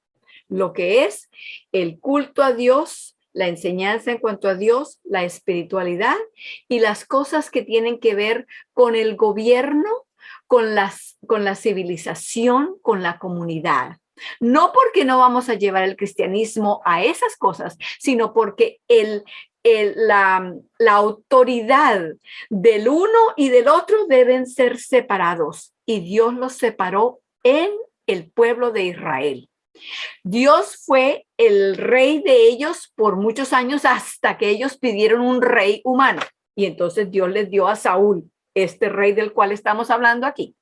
lo que es el culto a Dios, la enseñanza en cuanto a Dios, la espiritualidad y las cosas que tienen que ver con el gobierno, con la civilización, con la comunidad. No porque no vamos a llevar el cristianismo a esas cosas, sino porque la autoridad del uno y del otro deben ser separados. Y Dios los separó en el pueblo de Israel. Dios fue el rey de ellos por muchos años hasta que ellos pidieron un rey humano. Y entonces Dios les dio a Saúl, este rey del cual estamos hablando aquí.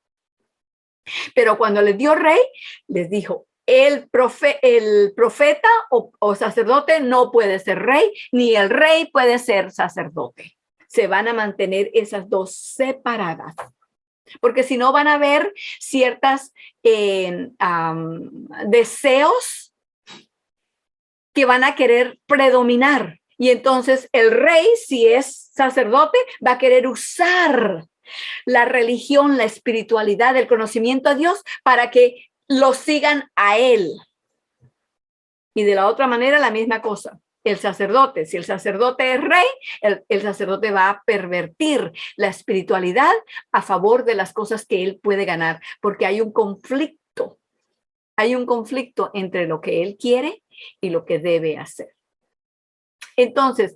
Pero cuando les dio rey, les dijo, el profeta o sacerdote no puede ser rey, ni el rey puede ser sacerdote. Se van a mantener esas dos separadas. Porque si no van a haber ciertas deseos que van a querer predominar Y entonces el rey, si es sacerdote, va a querer usar la religión, la espiritualidad, el conocimiento a Dios para que lo sigan a él. Y de la otra manera, la misma cosa. El sacerdote, si el sacerdote es rey, el sacerdote va a pervertir la espiritualidad a favor de las cosas que él puede ganar, porque hay un conflicto entre lo que él quiere y lo que debe hacer. Entonces,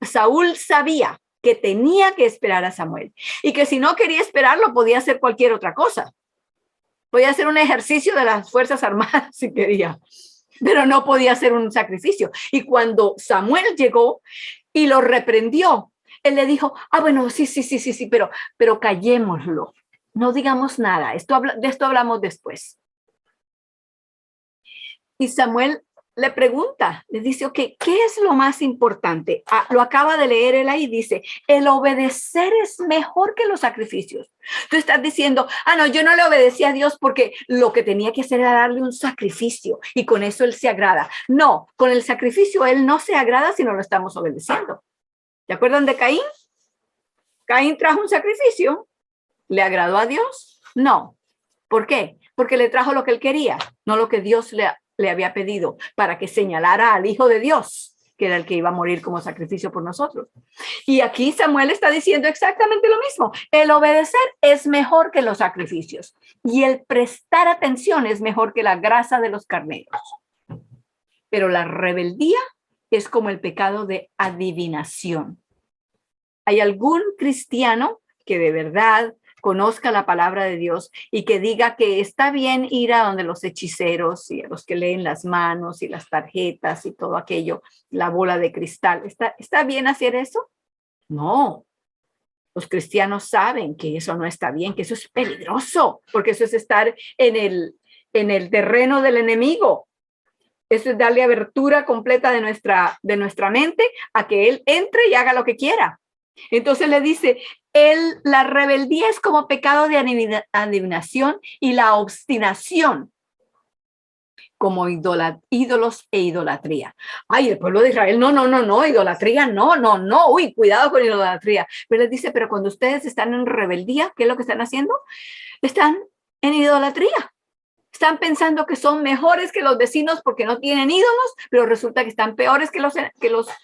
Saúl sabía que tenía que esperar a Samuel y que si no quería esperarlo, podía hacer cualquier otra cosa. Podía hacer un ejercicio de las Fuerzas Armadas si quería, pero no podía hacer un sacrificio. Y cuando Samuel llegó y lo reprendió, él le dijo, bueno, sí, pero callémoslo. No digamos nada. De esto hablamos después. Y Samuel le pregunta, le dice, ok, ¿qué es lo más importante? Lo acaba de leer él ahí, dice, el obedecer es mejor que los sacrificios. Tú estás diciendo, no, yo no le obedecí a Dios porque lo que tenía que hacer era darle un sacrificio y con eso él se agrada. No, con el sacrificio él no se agrada si no lo estamos obedeciendo. ¿Se acuerdan de Caín? Caín trajo un sacrificio, ¿le agradó a Dios? No. ¿Por qué? Porque le trajo lo que él quería, no lo que Dios le había pedido, para que señalara al Hijo de Dios, que era el que iba a morir como sacrificio por nosotros. Y aquí Samuel está diciendo exactamente lo mismo. El obedecer es mejor que los sacrificios y el prestar atención es mejor que la grasa de los carneros. Pero la rebeldía es como el pecado de adivinación. ¿Hay algún cristiano que de verdad conozca la palabra de Dios y que diga que está bien ir a donde los hechiceros y a los que leen las manos y las tarjetas y todo aquello, la bola de cristal? ¿Está bien hacer eso? No. Los cristianos saben que eso no está bien, que eso es peligroso, porque eso es estar en el terreno del enemigo. Eso es darle abertura completa de nuestra mente a que él entre y haga lo que quiera. Entonces le dice, la rebeldía es como pecado de adivinación y la obstinación como ídolos e idolatría. El pueblo de Israel, no, idolatría, no, uy, cuidado con idolatría. Pero les dice, pero cuando ustedes están en rebeldía, ¿qué es lo que están haciendo? Están en idolatría. Están pensando que son mejores que los vecinos porque no tienen ídolos, pero resulta que están peores que los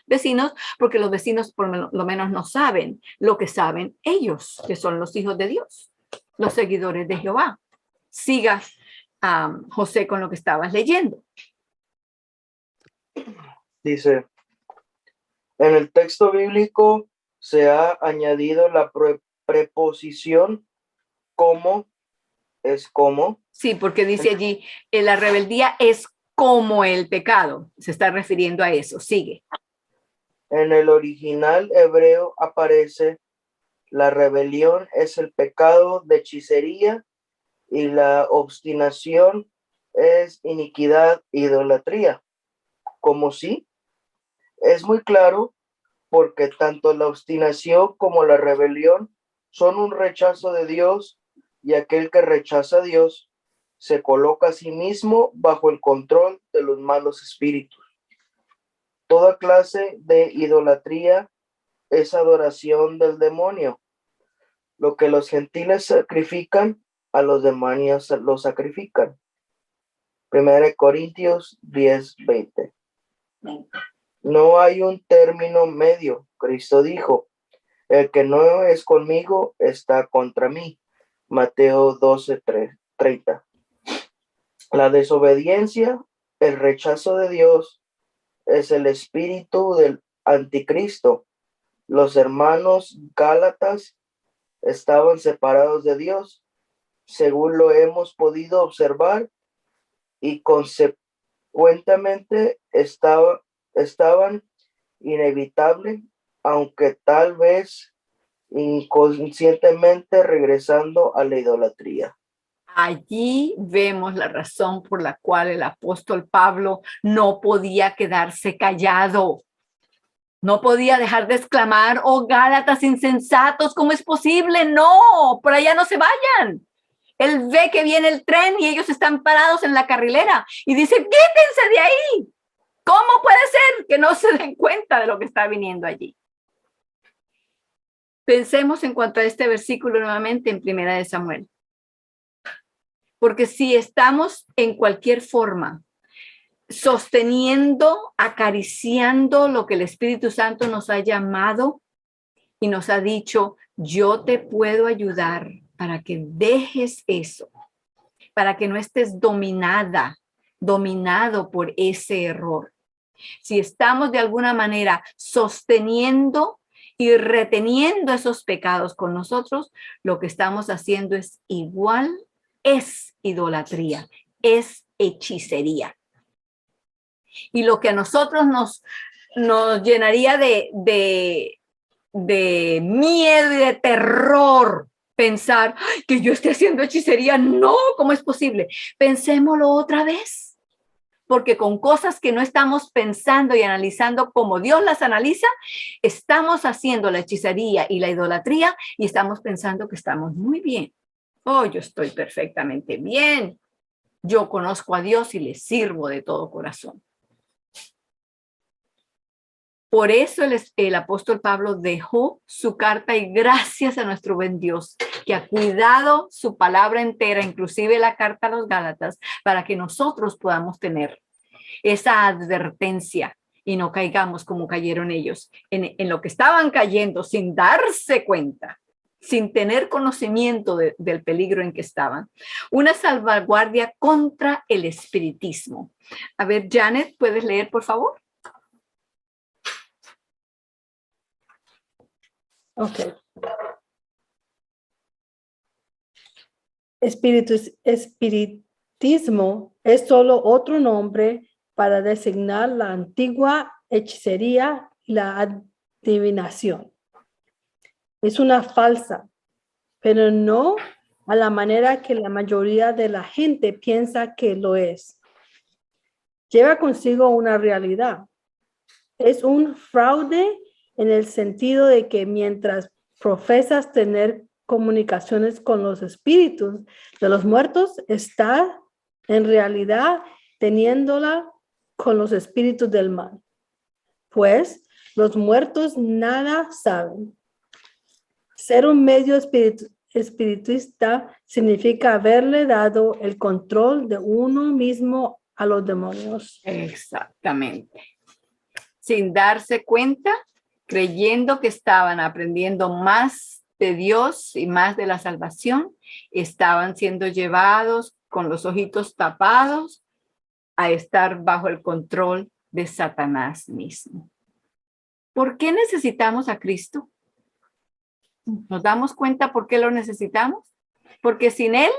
vecinos porque los vecinos por lo menos no saben lo que saben ellos, que son los hijos de Dios, los seguidores de Jehová. Siga, José, con lo que estabas leyendo. Dice, en el texto bíblico se ha añadido la preposición como. Es como. Sí, porque dice allí, la rebeldía es como el pecado. Se está refiriendo a eso. Sigue. En el original hebreo aparece, la rebelión es el pecado de hechicería y la obstinación es iniquidad, idolatría. Como sí, es muy claro porque tanto la obstinación como la rebelión son un rechazo de Dios, y aquel que rechaza a Dios se coloca a sí mismo bajo el control de los malos espíritus. Toda clase de idolatría es adoración del demonio. Lo que los gentiles sacrifican, a los demonios lo sacrifican. 1 Corintios 10:20. No hay un término medio. Cristo dijo, el que no es conmigo está contra mí. Mateo 12:30. La desobediencia, el rechazo de Dios, es el espíritu del anticristo. Los hermanos gálatas estaban separados de Dios, según lo hemos podido observar, y consecuentemente estaban inevitable, aunque tal vez inconscientemente regresando a la idolatría. Allí vemos la razón por la cual el apóstol Pablo no podía quedarse callado. No podía dejar de exclamar, oh Gálatas insensatos, ¿cómo es posible? No, por allá no se vayan. Él ve que viene el tren y ellos están parados en la carrilera y dice, quítense de ahí. ¿Cómo puede ser que no se den cuenta de lo que está viniendo allí? Pensemos en cuanto a este versículo nuevamente en Primera de Samuel. Porque si estamos en cualquier forma sosteniendo, acariciando lo que el Espíritu Santo nos ha llamado y nos ha dicho, yo te puedo ayudar para que dejes eso, para que no estés dominado por ese error. Si estamos de alguna manera sosteniendo y reteniendo esos pecados con nosotros, lo que estamos haciendo es idolatría, es hechicería. Y lo que a nosotros nos llenaría de miedo y de terror, pensar que yo esté haciendo hechicería, no, ¿cómo es posible? Pensémoslo otra vez, porque con cosas que no estamos pensando y analizando como Dios las analiza, estamos haciendo la hechicería y la idolatría y estamos pensando que estamos muy bien. Oh, yo estoy perfectamente bien. Yo conozco a Dios y le sirvo de todo corazón. Por eso el apóstol Pablo dejó su carta y gracias a nuestro buen Dios que ha cuidado su palabra entera, inclusive la carta a los Gálatas, para que nosotros podamos tener esa advertencia y no caigamos como cayeron ellos, en lo que estaban cayendo sin darse cuenta, sin tener conocimiento del peligro en que estaban. Una salvaguardia contra el espiritismo. A ver, Janet, ¿puedes leer, por favor? Ok. Espiritismo es solo otro nombre para designar la antigua hechicería y la adivinación. Es una falsa, pero no a la manera que la mayoría de la gente piensa que lo es. Lleva consigo una realidad. Es un fraude en el sentido de que mientras profesas tener comunicaciones con los espíritus de los muertos, está en realidad teniéndola con los espíritus del mal. Pues los muertos nada saben. Ser un medio espiritista significa haberle dado el control de uno mismo a los demonios. Exactamente. Sin darse cuenta, creyendo que estaban aprendiendo más de Dios y más de la salvación, estaban siendo llevados con los ojitos tapados a estar bajo el control de Satanás mismo. ¿Por qué necesitamos a Cristo? ¿Nos damos cuenta por qué lo necesitamos? Porque sin Él,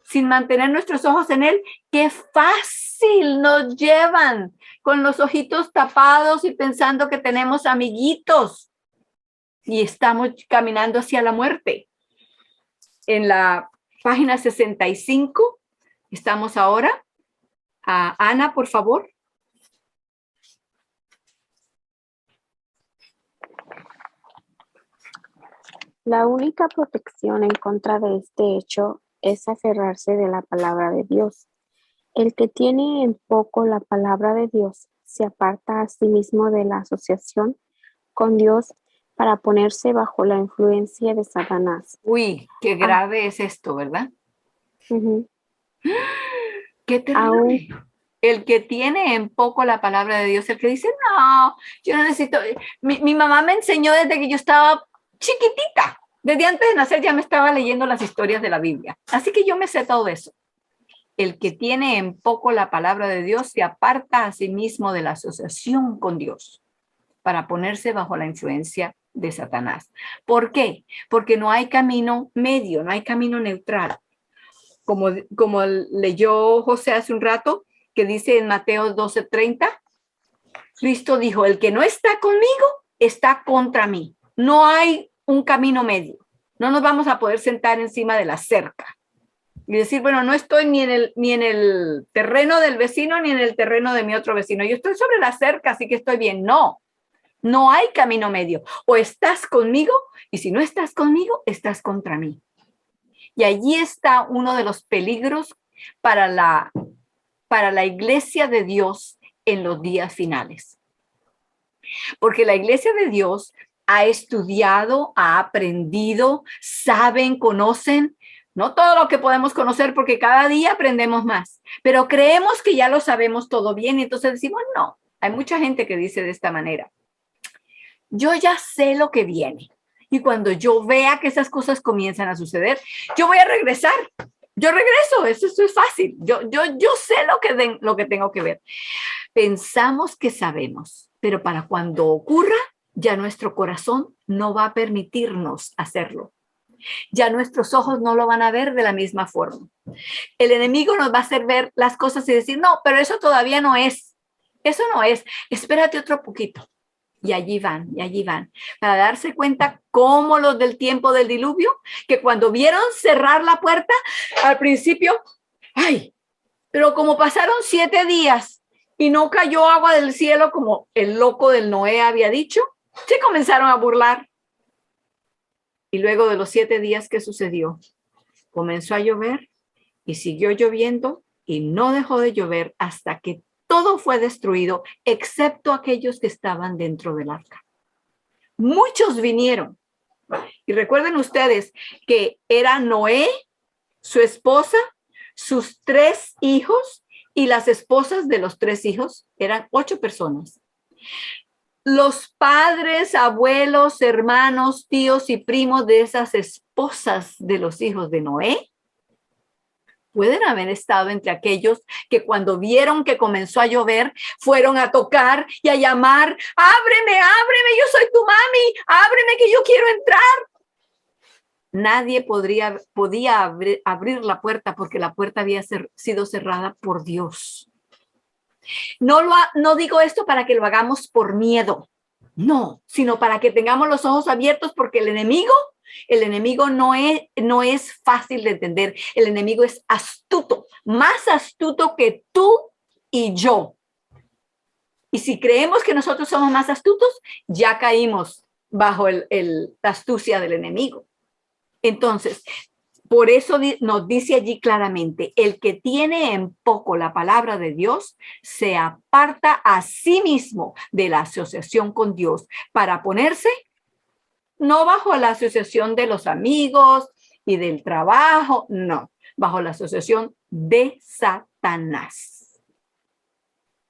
sin mantener nuestros ojos en Él, qué fácil nos llevan con los ojitos tapados y pensando que tenemos amiguitos y estamos caminando hacia la muerte. En la página 65 estamos ahora. Ana, por favor. La única protección en contra de este hecho es aferrarse de la palabra de Dios. El que tiene en poco la palabra de Dios se aparta a sí mismo de la asociación con Dios para ponerse bajo la influencia de Satanás. Uy, qué grave es esto, ¿verdad? Uh-huh. Qué terrible. El que tiene en poco la palabra de Dios, el que dice, no, yo no necesito. Mi mamá me enseñó desde que yo estaba chiquitita. Desde antes de nacer ya me estaba leyendo las historias de la Biblia. Así que yo me sé todo eso. El que tiene en poco la palabra de Dios se aparta a sí mismo de la asociación con Dios para ponerse bajo la influencia de Satanás. ¿Por qué? Porque no hay camino medio, no hay camino neutral. Como leyó José hace un rato, que dice en Mateo 12:30, Cristo dijo, el que no está conmigo está contra mí. No hay un camino medio. No nos vamos a poder sentar encima de la cerca y decir, bueno, no estoy ni en el terreno del vecino ni en el terreno de mi otro vecino. Yo estoy sobre la cerca, así que estoy bien. No, no hay camino medio. O estás conmigo y si no estás conmigo, estás contra mí. Y allí está uno de los peligros para la iglesia de Dios en los días finales. Porque la iglesia de Dios ha estudiado, ha aprendido, saben, conocen, no todo lo que podemos conocer porque cada día aprendemos más, pero creemos que ya lo sabemos todo bien y entonces decimos, no, hay mucha gente que dice de esta manera, yo ya sé lo que viene y cuando yo vea que esas cosas comienzan a suceder, yo voy a regresar. Yo regreso, eso es fácil. Yo sé lo que tengo que ver. Pensamos que sabemos, pero para cuando ocurra, ya nuestro corazón no va a permitirnos hacerlo. Ya nuestros ojos no lo van a ver de la misma forma. El enemigo nos va a hacer ver las cosas y decir, no, pero eso todavía no es. Eso no es. Espérate otro poquito. Y allí van, para darse cuenta como los del tiempo del diluvio, que cuando vieron cerrar la puerta, al principio, ay, pero como pasaron 7 días y no cayó agua del cielo como el loco del Noé había dicho, se comenzaron a burlar. Y luego de los 7 días, ¿qué sucedió? Comenzó a llover y siguió lloviendo y no dejó de llover hasta que todo fue destruido, excepto aquellos que estaban dentro del arca. Muchos vinieron. Y recuerden ustedes que era Noé, su esposa, sus 3 hijos y las esposas de los 3 hijos. Eran 8 personas. Los padres, abuelos, hermanos, tíos y primos de esas esposas de los hijos de Noé pueden haber estado entre aquellos que cuando vieron que comenzó a llover, fueron a tocar y a llamar, ábreme, yo soy tu mami, ábreme que yo quiero entrar. Nadie podía abrir la puerta porque la puerta había sido cerrada por Dios. No digo esto para que lo hagamos por miedo, no, sino para que tengamos los ojos abiertos porque el enemigo no es fácil de entender. El enemigo es astuto, más astuto que tú y yo. Y si creemos que nosotros somos más astutos, ya caímos bajo la astucia del enemigo. Entonces, por eso nos dice allí claramente, el que tiene en poco la palabra de Dios se aparta a sí mismo de la asociación con Dios para ponerse no bajo la asociación de los amigos y del trabajo, no, bajo la asociación de Satanás.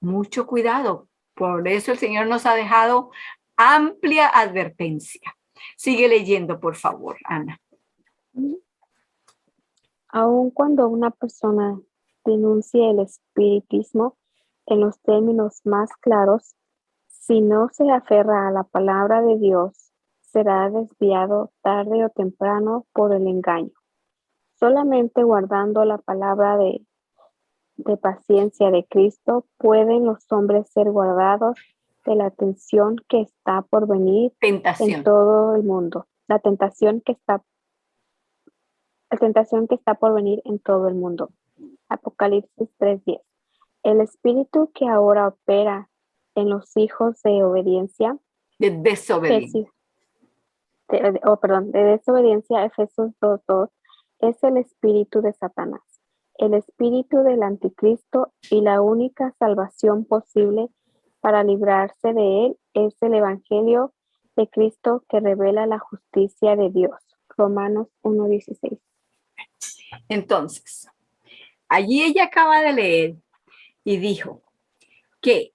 Mucho cuidado, por eso el Señor nos ha dejado amplia advertencia. Sigue leyendo, por favor, Ana. Aun cuando una persona denuncie el espiritismo en los términos más claros, si no se aferra a la palabra de Dios, será desviado tarde o temprano por el engaño. Solamente guardando la palabra de paciencia de Cristo pueden los hombres ser guardados de la tentación que está por venir en todo el mundo. La tentación que está por venir en todo el mundo. Apocalipsis 3:10. El espíritu que ahora opera en los hijos de obediencia, de desobediencia. De desobediencia, Efesios 2:2, es el espíritu de Satanás, el espíritu del anticristo, y la única salvación posible para librarse de él es el evangelio de Cristo que revela la justicia de Dios. Romanos 1:16. Entonces, allí ella acaba de leer y dijo que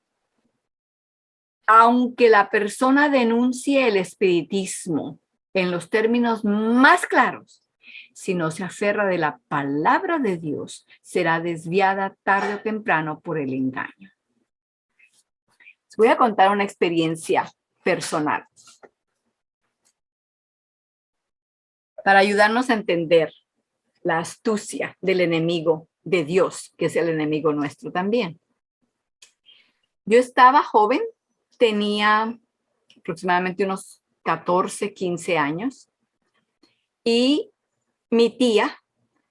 aunque la persona denuncie el espiritismo en los términos más claros, si no se aferra de la palabra de Dios, será desviada tarde o temprano por el engaño. Les voy a contar una experiencia personal para ayudarnos a entender la astucia del enemigo de Dios, que es el enemigo nuestro también. Yo estaba joven, tenía aproximadamente unos 14, 15 años y mi tía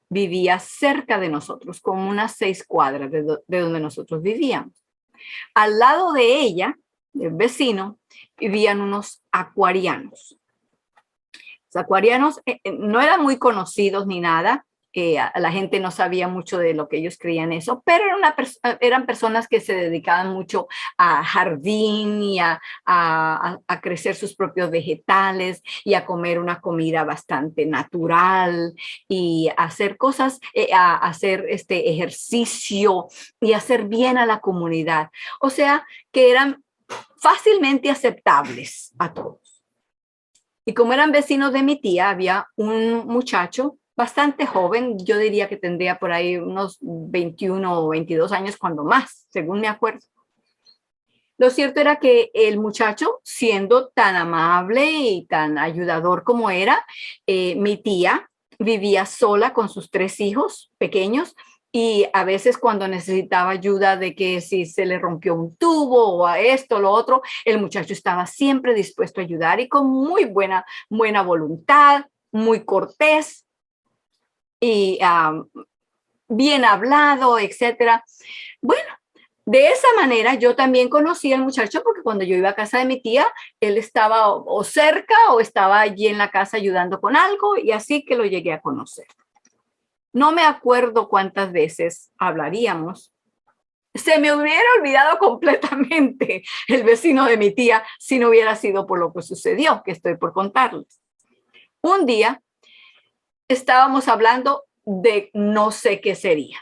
vivía cerca de nosotros, como unas 6 cuadras de donde nosotros vivíamos. Al lado de ella, del vecino, vivían unos acuarianos. Los acuarianos no eran muy conocidos ni nada, la gente no sabía mucho de lo que ellos creían eso, pero eran personas que se dedicaban mucho a jardín y a crecer sus propios vegetales y a comer una comida bastante natural y a hacer cosas, a hacer ejercicio y hacer bien a la comunidad. O sea, que eran fácilmente aceptables a todos. Y como eran vecinos de mi tía, había un muchacho bastante joven, yo diría que tendría por ahí unos 21 o 22 años, cuando más, según me acuerdo. Lo cierto era que el muchacho, siendo tan amable y tan ayudador como era, mi tía vivía sola con sus 3 hijos pequeños y a veces cuando necesitaba ayuda de que si se le rompió un tubo o a esto o lo otro, el muchacho estaba siempre dispuesto a ayudar y con muy buena voluntad, muy cortés y bien hablado, etcétera. Bueno, de esa manera yo también conocí al muchacho porque cuando yo iba a casa de mi tía, él estaba o cerca o estaba allí en la casa ayudando con algo y así que lo llegué a conocer. No me acuerdo cuántas veces hablaríamos. Se me hubiera olvidado completamente el vecino de mi tía si no hubiera sido por lo que sucedió, que estoy por contarles. Un día estábamos hablando de no sé qué sería.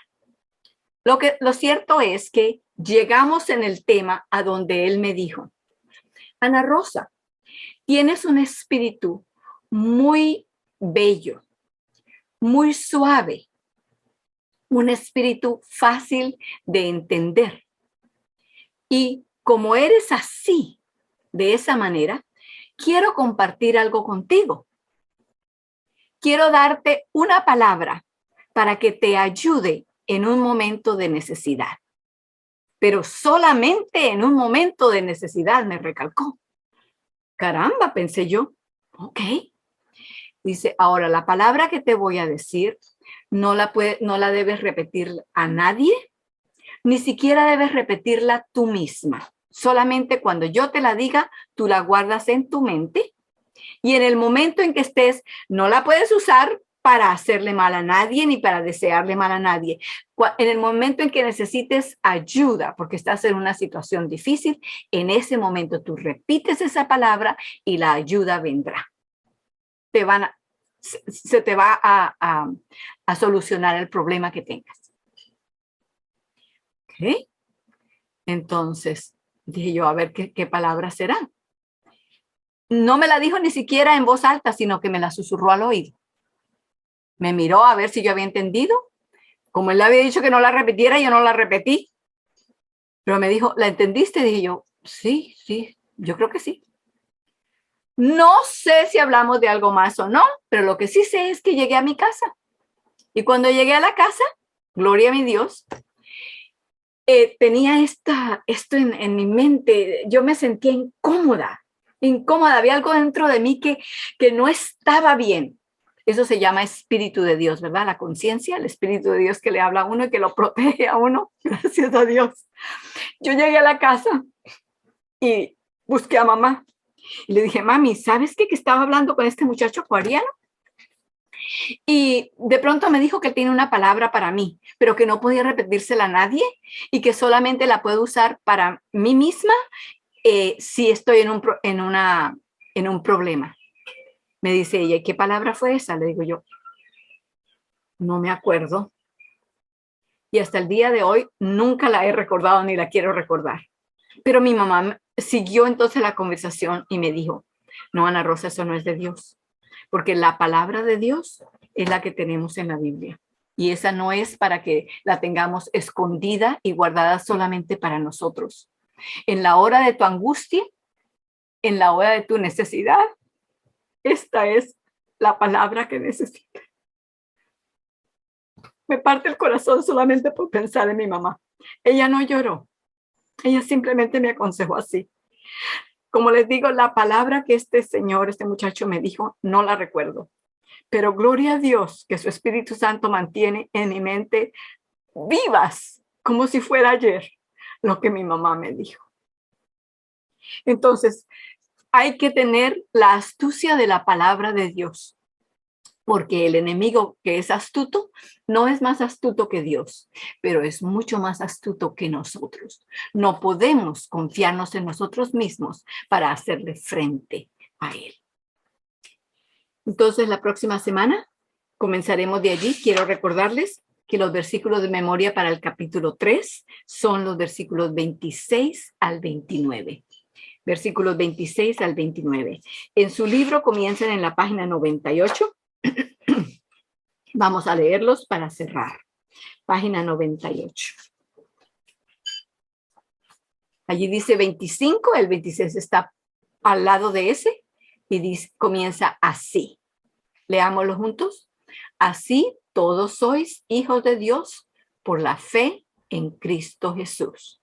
Lo cierto es que llegamos en el tema a donde él me dijo: Ana Rosa, tienes un espíritu muy bello, muy suave, un espíritu fácil de entender. Y como eres así, de esa manera, quiero compartir algo contigo. Quiero darte una palabra para que te ayude en un momento de necesidad. Pero solamente en un momento de necesidad, me recalcó. Caramba, pensé yo. Ok. Dice, ahora la palabra que te voy a decir no la debes repetir a nadie, ni siquiera debes repetirla tú misma. Solamente cuando yo te la diga, tú la guardas en tu mente y en el momento en que estés, no la puedes usar para hacerle mal a nadie ni para desearle mal a nadie. En el momento en que necesites ayuda porque estás en una situación difícil, en ese momento tú repites esa palabra y la ayuda vendrá. Se te va a solucionar el problema que tengas. ¿Ok? Entonces, dije yo, a ver qué palabras serán. No me la dijo ni siquiera en voz alta, sino que me la susurró al oído. Me miró a ver si yo había entendido. Como él le había dicho que no la repitiera, yo no la repetí. Pero me dijo, ¿la entendiste? Dije yo, sí, yo creo que sí. No sé si hablamos de algo más o no, pero lo que sí sé es que llegué a mi casa. Y cuando llegué a la casa, gloria a mi Dios, tenía esto en mi mente. Yo me sentía incómoda. Había algo dentro de mí que no estaba bien. Eso se llama Espíritu de Dios, ¿verdad? La conciencia, el Espíritu de Dios que le habla a uno y que lo protege a uno. Gracias a Dios. Yo llegué a la casa y busqué a mamá. Y le dije, mami, ¿sabes qué? Que estaba hablando con este muchacho acuariano. Y de pronto me dijo que tiene una palabra para mí, pero que no podía repetírsela a nadie y que solamente la puedo usar para mí misma si estoy en un problema. Me dice ella, ¿y qué palabra fue esa? Le digo yo, no me acuerdo. Y hasta el día de hoy nunca la he recordado ni la quiero recordar. Pero mi mamá siguió entonces la conversación y me dijo, no, Ana Rosa, eso no es de Dios. Porque la palabra de Dios es la que tenemos en la Biblia. Y esa no es para que la tengamos escondida y guardada solamente para nosotros. En la hora de tu angustia, en la hora de tu necesidad, esta es la palabra que necesitas. Me parte el corazón solamente por pensar en mi mamá. Ella no lloró. Ella simplemente me aconsejó así. Como les digo, la palabra que este muchacho me dijo, no la recuerdo. Pero gloria a Dios que su Espíritu Santo mantiene en mi mente vivas, como si fuera ayer, lo que mi mamá me dijo. Entonces, hay que tener la astucia de la palabra de Dios. Porque el enemigo que es astuto no es más astuto que Dios, pero es mucho más astuto que nosotros. No podemos confiarnos en nosotros mismos para hacerle frente a él. Entonces, la próxima semana comenzaremos de allí. Quiero recordarles que los versículos de memoria para el capítulo 3 son los versículos 26 al 29. Versículos 26 al 29. En su libro comienzan en la página 98. Vamos a leerlos para cerrar. Página 98. Allí dice 25, el 26 está al lado de ese y dice, comienza así. Leámoslo juntos. Así todos sois hijos de Dios por la fe en Cristo Jesús.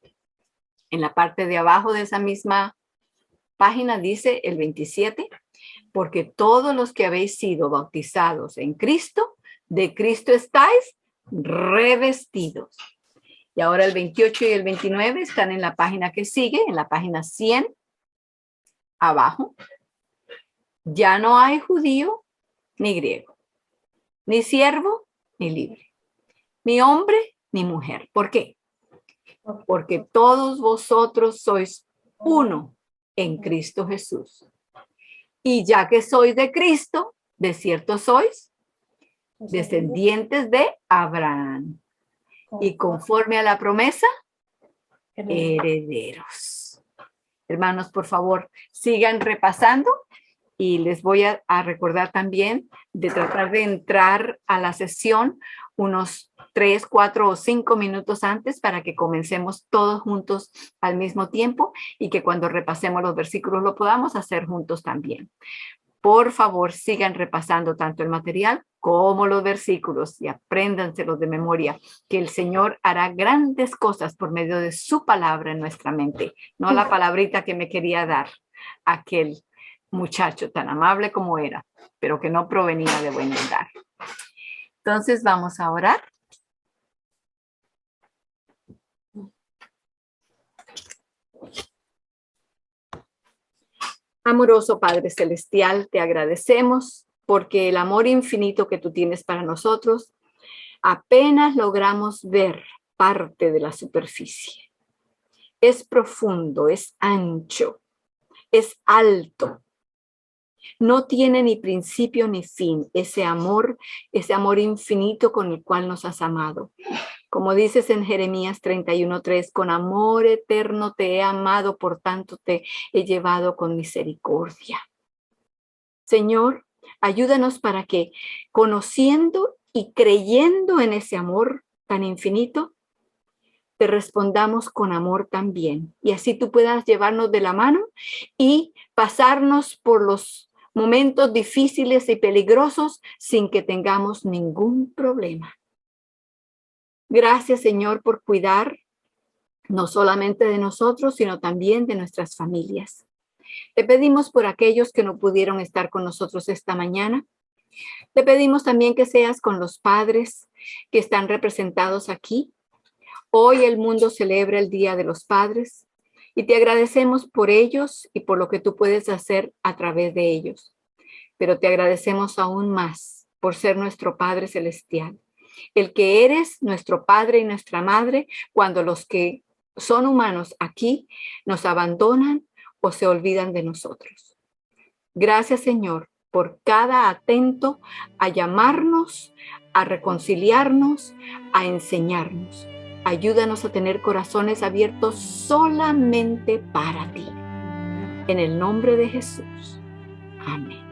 En la parte de abajo de esa misma página dice el 27, porque todos los que habéis sido bautizados en Cristo, de Cristo estáis revestidos. Y ahora el 28 y el 29 están en la página que sigue, en la página 100, abajo. Ya no hay judío ni griego, ni siervo ni libre, ni hombre ni mujer. ¿Por qué? Porque todos vosotros sois uno en Cristo Jesús. Y ya que sois de Cristo, de cierto sois descendientes de Abraham. Y conforme a la promesa, herederos. Hermanos, por favor, sigan repasando y les voy a recordar también de tratar de entrar a la sesión unos 3, 4 o 5 minutos antes para que comencemos todos juntos al mismo tiempo y que cuando repasemos los versículos lo podamos hacer juntos también. Por favor, sigan repasando tanto el material como los versículos y apréndanselos de memoria, que el Señor hará grandes cosas por medio de su palabra en nuestra mente, no la palabrita que me quería dar aquel muchacho tan amable como era, pero que no provenía de buen lugar. Entonces vamos a orar. Amoroso Padre Celestial, te agradecemos porque el amor infinito que tú tienes para nosotros, apenas logramos ver parte de la superficie. Es profundo, es ancho, es alto. No tiene ni principio ni fin ese amor infinito con el cual nos has amado. Como dices en Jeremías 31:3, con amor eterno te he amado, por tanto te he llevado con misericordia. Señor, ayúdanos para que, conociendo y creyendo en ese amor tan infinito, te respondamos con amor también. Y así tú puedas llevarnos de la mano y pasarnos por los momentos difíciles y peligrosos sin que tengamos ningún problema. Gracias, Señor, por cuidar no solamente de nosotros, sino también de nuestras familias. Te pedimos por aquellos que no pudieron estar con nosotros esta mañana. Te pedimos también que seas con los padres que están representados aquí. Hoy el mundo celebra el Día de los Padres y te agradecemos por ellos y por lo que tú puedes hacer a través de ellos. Pero te agradecemos aún más por ser nuestro Padre Celestial, el que eres nuestro Padre y nuestra Madre cuando los que son humanos aquí nos abandonan o se olvidan de nosotros. Gracias, Señor, por cada atento a llamarnos, a reconciliarnos, a enseñarnos. Ayúdanos a tener corazones abiertos solamente para ti. En el nombre de Jesús. Amén.